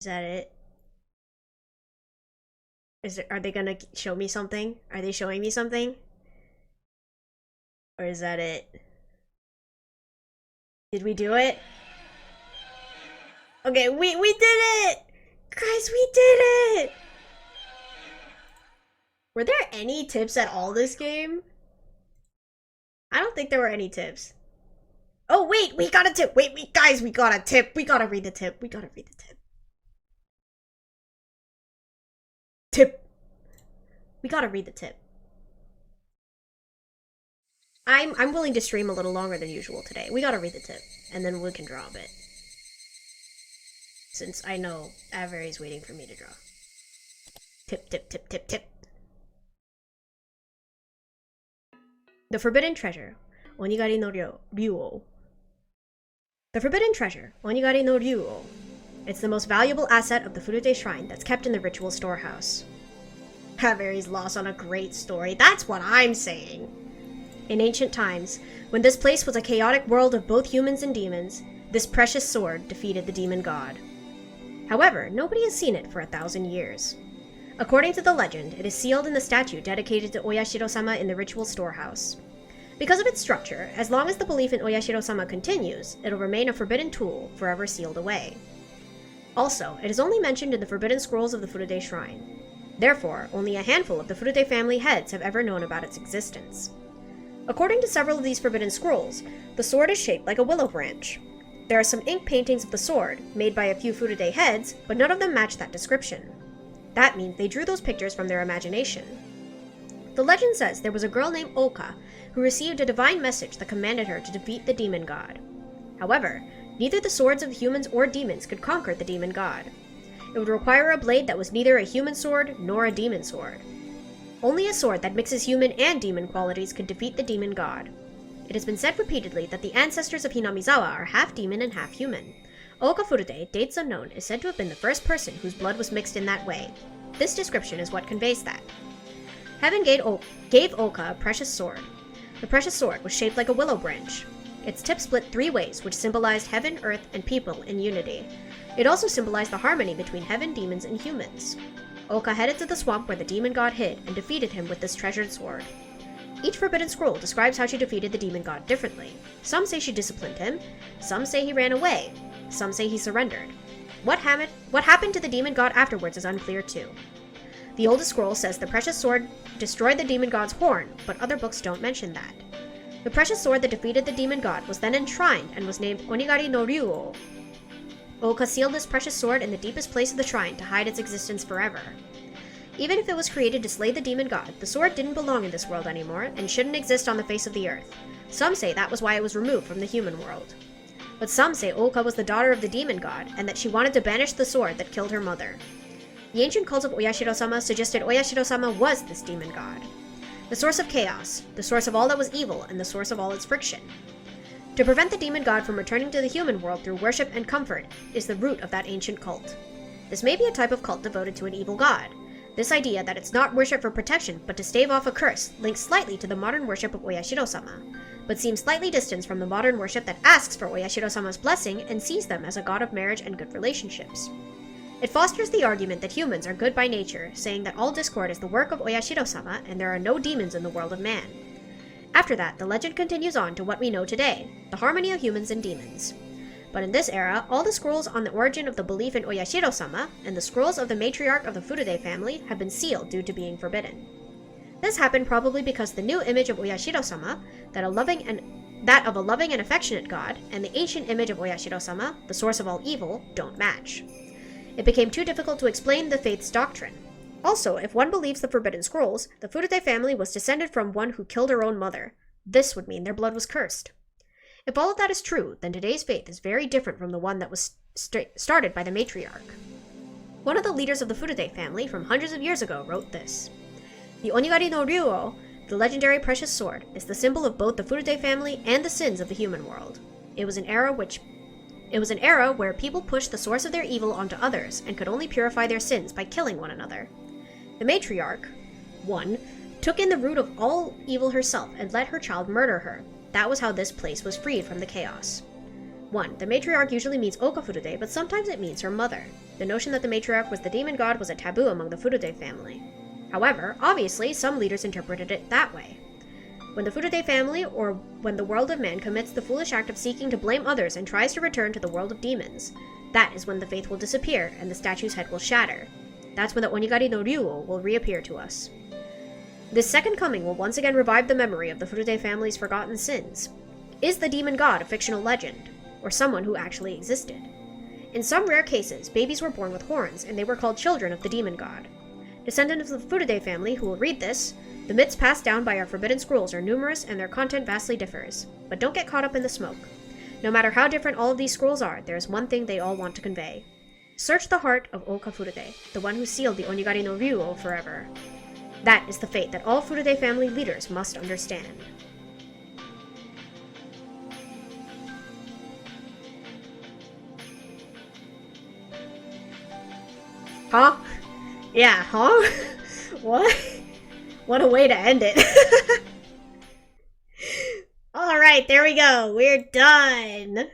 S1: Is that it? Are they gonna show me something? Are they showing me something? Or is that it? Did we do it? Okay, we did it! Guys, we did it! Were there any tips at all this game? I don't think there were any tips. Oh, wait, we got a tip. Wait, guys, we got a tip. We gotta read the tip. We gotta read the tip. Tip. We gotta read the tip. I'm willing to stream a little longer than usual today. We gotta read the tip, and then we can draw a bit. Since I know Avery's waiting for me to draw. Tip, tip, tip, tip, tip. The Forbidden Treasure, Onigari no Ryuo. The Forbidden Treasure, Onigari no Ryuo. It's the most valuable asset of the Furute Shrine that's kept in the ritual storehouse. Avery's lost on a great story. That's what I'm saying. In ancient times, when this place was a chaotic world of both humans and demons, this precious sword defeated the demon god. However, nobody has seen it for 1,000 years. According to the legend, it is sealed in the statue dedicated to Oyashiro-sama in the ritual storehouse. Because of its structure, as long as the belief in Oyashiro-sama continues, it'll remain a forbidden tool, forever sealed away. Also, it is only mentioned in the forbidden scrolls of the Furute Shrine. Therefore, only a handful of the Furute family heads have ever known about its existence. According to several of these forbidden scrolls, the sword is shaped like a willow branch. There are some ink paintings of the sword, made by a few Furute heads, but none of them match that description. That means they drew those pictures from their imagination. The legend says there was a girl named Oka who received a divine message that commanded her to defeat the demon god. However, neither the swords of humans or demons could conquer the demon god. It would require a blade that was neither a human sword nor a demon sword. Only a sword that mixes human and demon qualities could defeat the demon god. It has been said repeatedly that the ancestors of Hinamizawa are half demon and half human. Oka Furute, dates unknown, is said to have been the first person whose blood was mixed in that way. This description is what conveys that. Heaven gave Oka a precious sword. The precious sword was shaped like a willow branch. Its tip split 3 ways, which symbolized heaven, earth, and people in unity. It also symbolized the harmony between heaven, demons, and humans. Oka headed to the swamp where the demon god hid and defeated him with this treasured sword. Each forbidden scroll describes how she defeated the demon god differently. Some say she disciplined him, some say he ran away, some say he surrendered. What happened to the demon god afterwards is unclear too. The oldest scroll says the precious sword destroyed the demon god's horn, but other books don't mention that. The precious sword that defeated the demon god was then enshrined and was named Onigari no Ryuo. Oka sealed this precious sword in the deepest place of the shrine to hide its existence forever. Even if it was created to slay the demon god, the sword didn't belong in this world anymore and shouldn't exist on the face of the earth. Some say that was why it was removed from the human world. But some say Oka was the daughter of the demon god and that she wanted to banish the sword that killed her mother. The ancient cult of Oyashiro-sama suggested Oyashiro-sama was this demon god. the source of chaos, the source of all that was evil, and the source of all its friction. To prevent the demon god from returning to the human world through worship and comfort is the root of that ancient cult. This may be a type of cult devoted to an evil god. This idea that it's not worship for protection, but to stave off a curse, links slightly to the modern worship of Oyashiro-sama, but seems slightly distant from the modern worship that asks for Oyashiro-sama's blessing and sees them as a god of marriage and good relationships. It fosters the argument that humans are good by nature, saying that all discord is the work of Oyashiro-sama and there are no demons in the world of man. After that, the legend continues on to what we know today, the harmony of humans and demons. But in this era, all the scrolls on the origin of the belief in Oyashiro-sama and the scrolls of the matriarch of the Furude family have been sealed due to being forbidden. This happened probably because the new image of Oyashiro-sama, that of a loving and affectionate god, and the ancient image of Oyashiro-sama, the source of all evil, don't match. It became too difficult to explain the faith's doctrine. Also, if one believes the Forbidden Scrolls, the Furude family was descended from one who killed her own mother. This would mean their blood was cursed. If all of that is true, then today's faith is very different from the one that was started by the matriarch. One of the leaders of the Furude family from hundreds of years ago wrote this. The Onigari no Ryuo, the legendary precious sword, is the symbol of both the Furude family and the sins of the human world. It was an era where people pushed the source of their evil onto others and could only purify their sins by killing one another. The matriarch, 1, took in the root of all evil herself and let her child murder her. That was how this place was freed from the chaos. 1. The matriarch usually means Okafurude, but sometimes it means her mother. The notion that the matriarch was the demon god was a taboo among the Furude family. However, obviously, some leaders interpreted it that way. When the Furude family, or when the world of man commits the foolish act of seeking to blame others and tries to return to the world of demons, that is when the faith will disappear and the statue's head will shatter. That's when the Onigari no Ryuo will reappear to us. This second coming will once again revive the memory of the Furude family's forgotten sins. Is the demon god a fictional legend, or someone who actually existed? In some rare cases, babies were born with horns, and they were called children of the demon god. Descendants of the Furude family who will read this, the myths passed down by our forbidden scrolls are numerous and their content vastly differs, but don't get caught up in the smoke. No matter how different all of these scrolls are, there is one thing they all want to convey. Search the heart of Oka Furude, the one who sealed the Onigari no Ryuo forever. That is the fate that all Furude family leaders must understand.
S4: Huh? Yeah, huh? What? What a way to end it. Alright, there we go. We're done.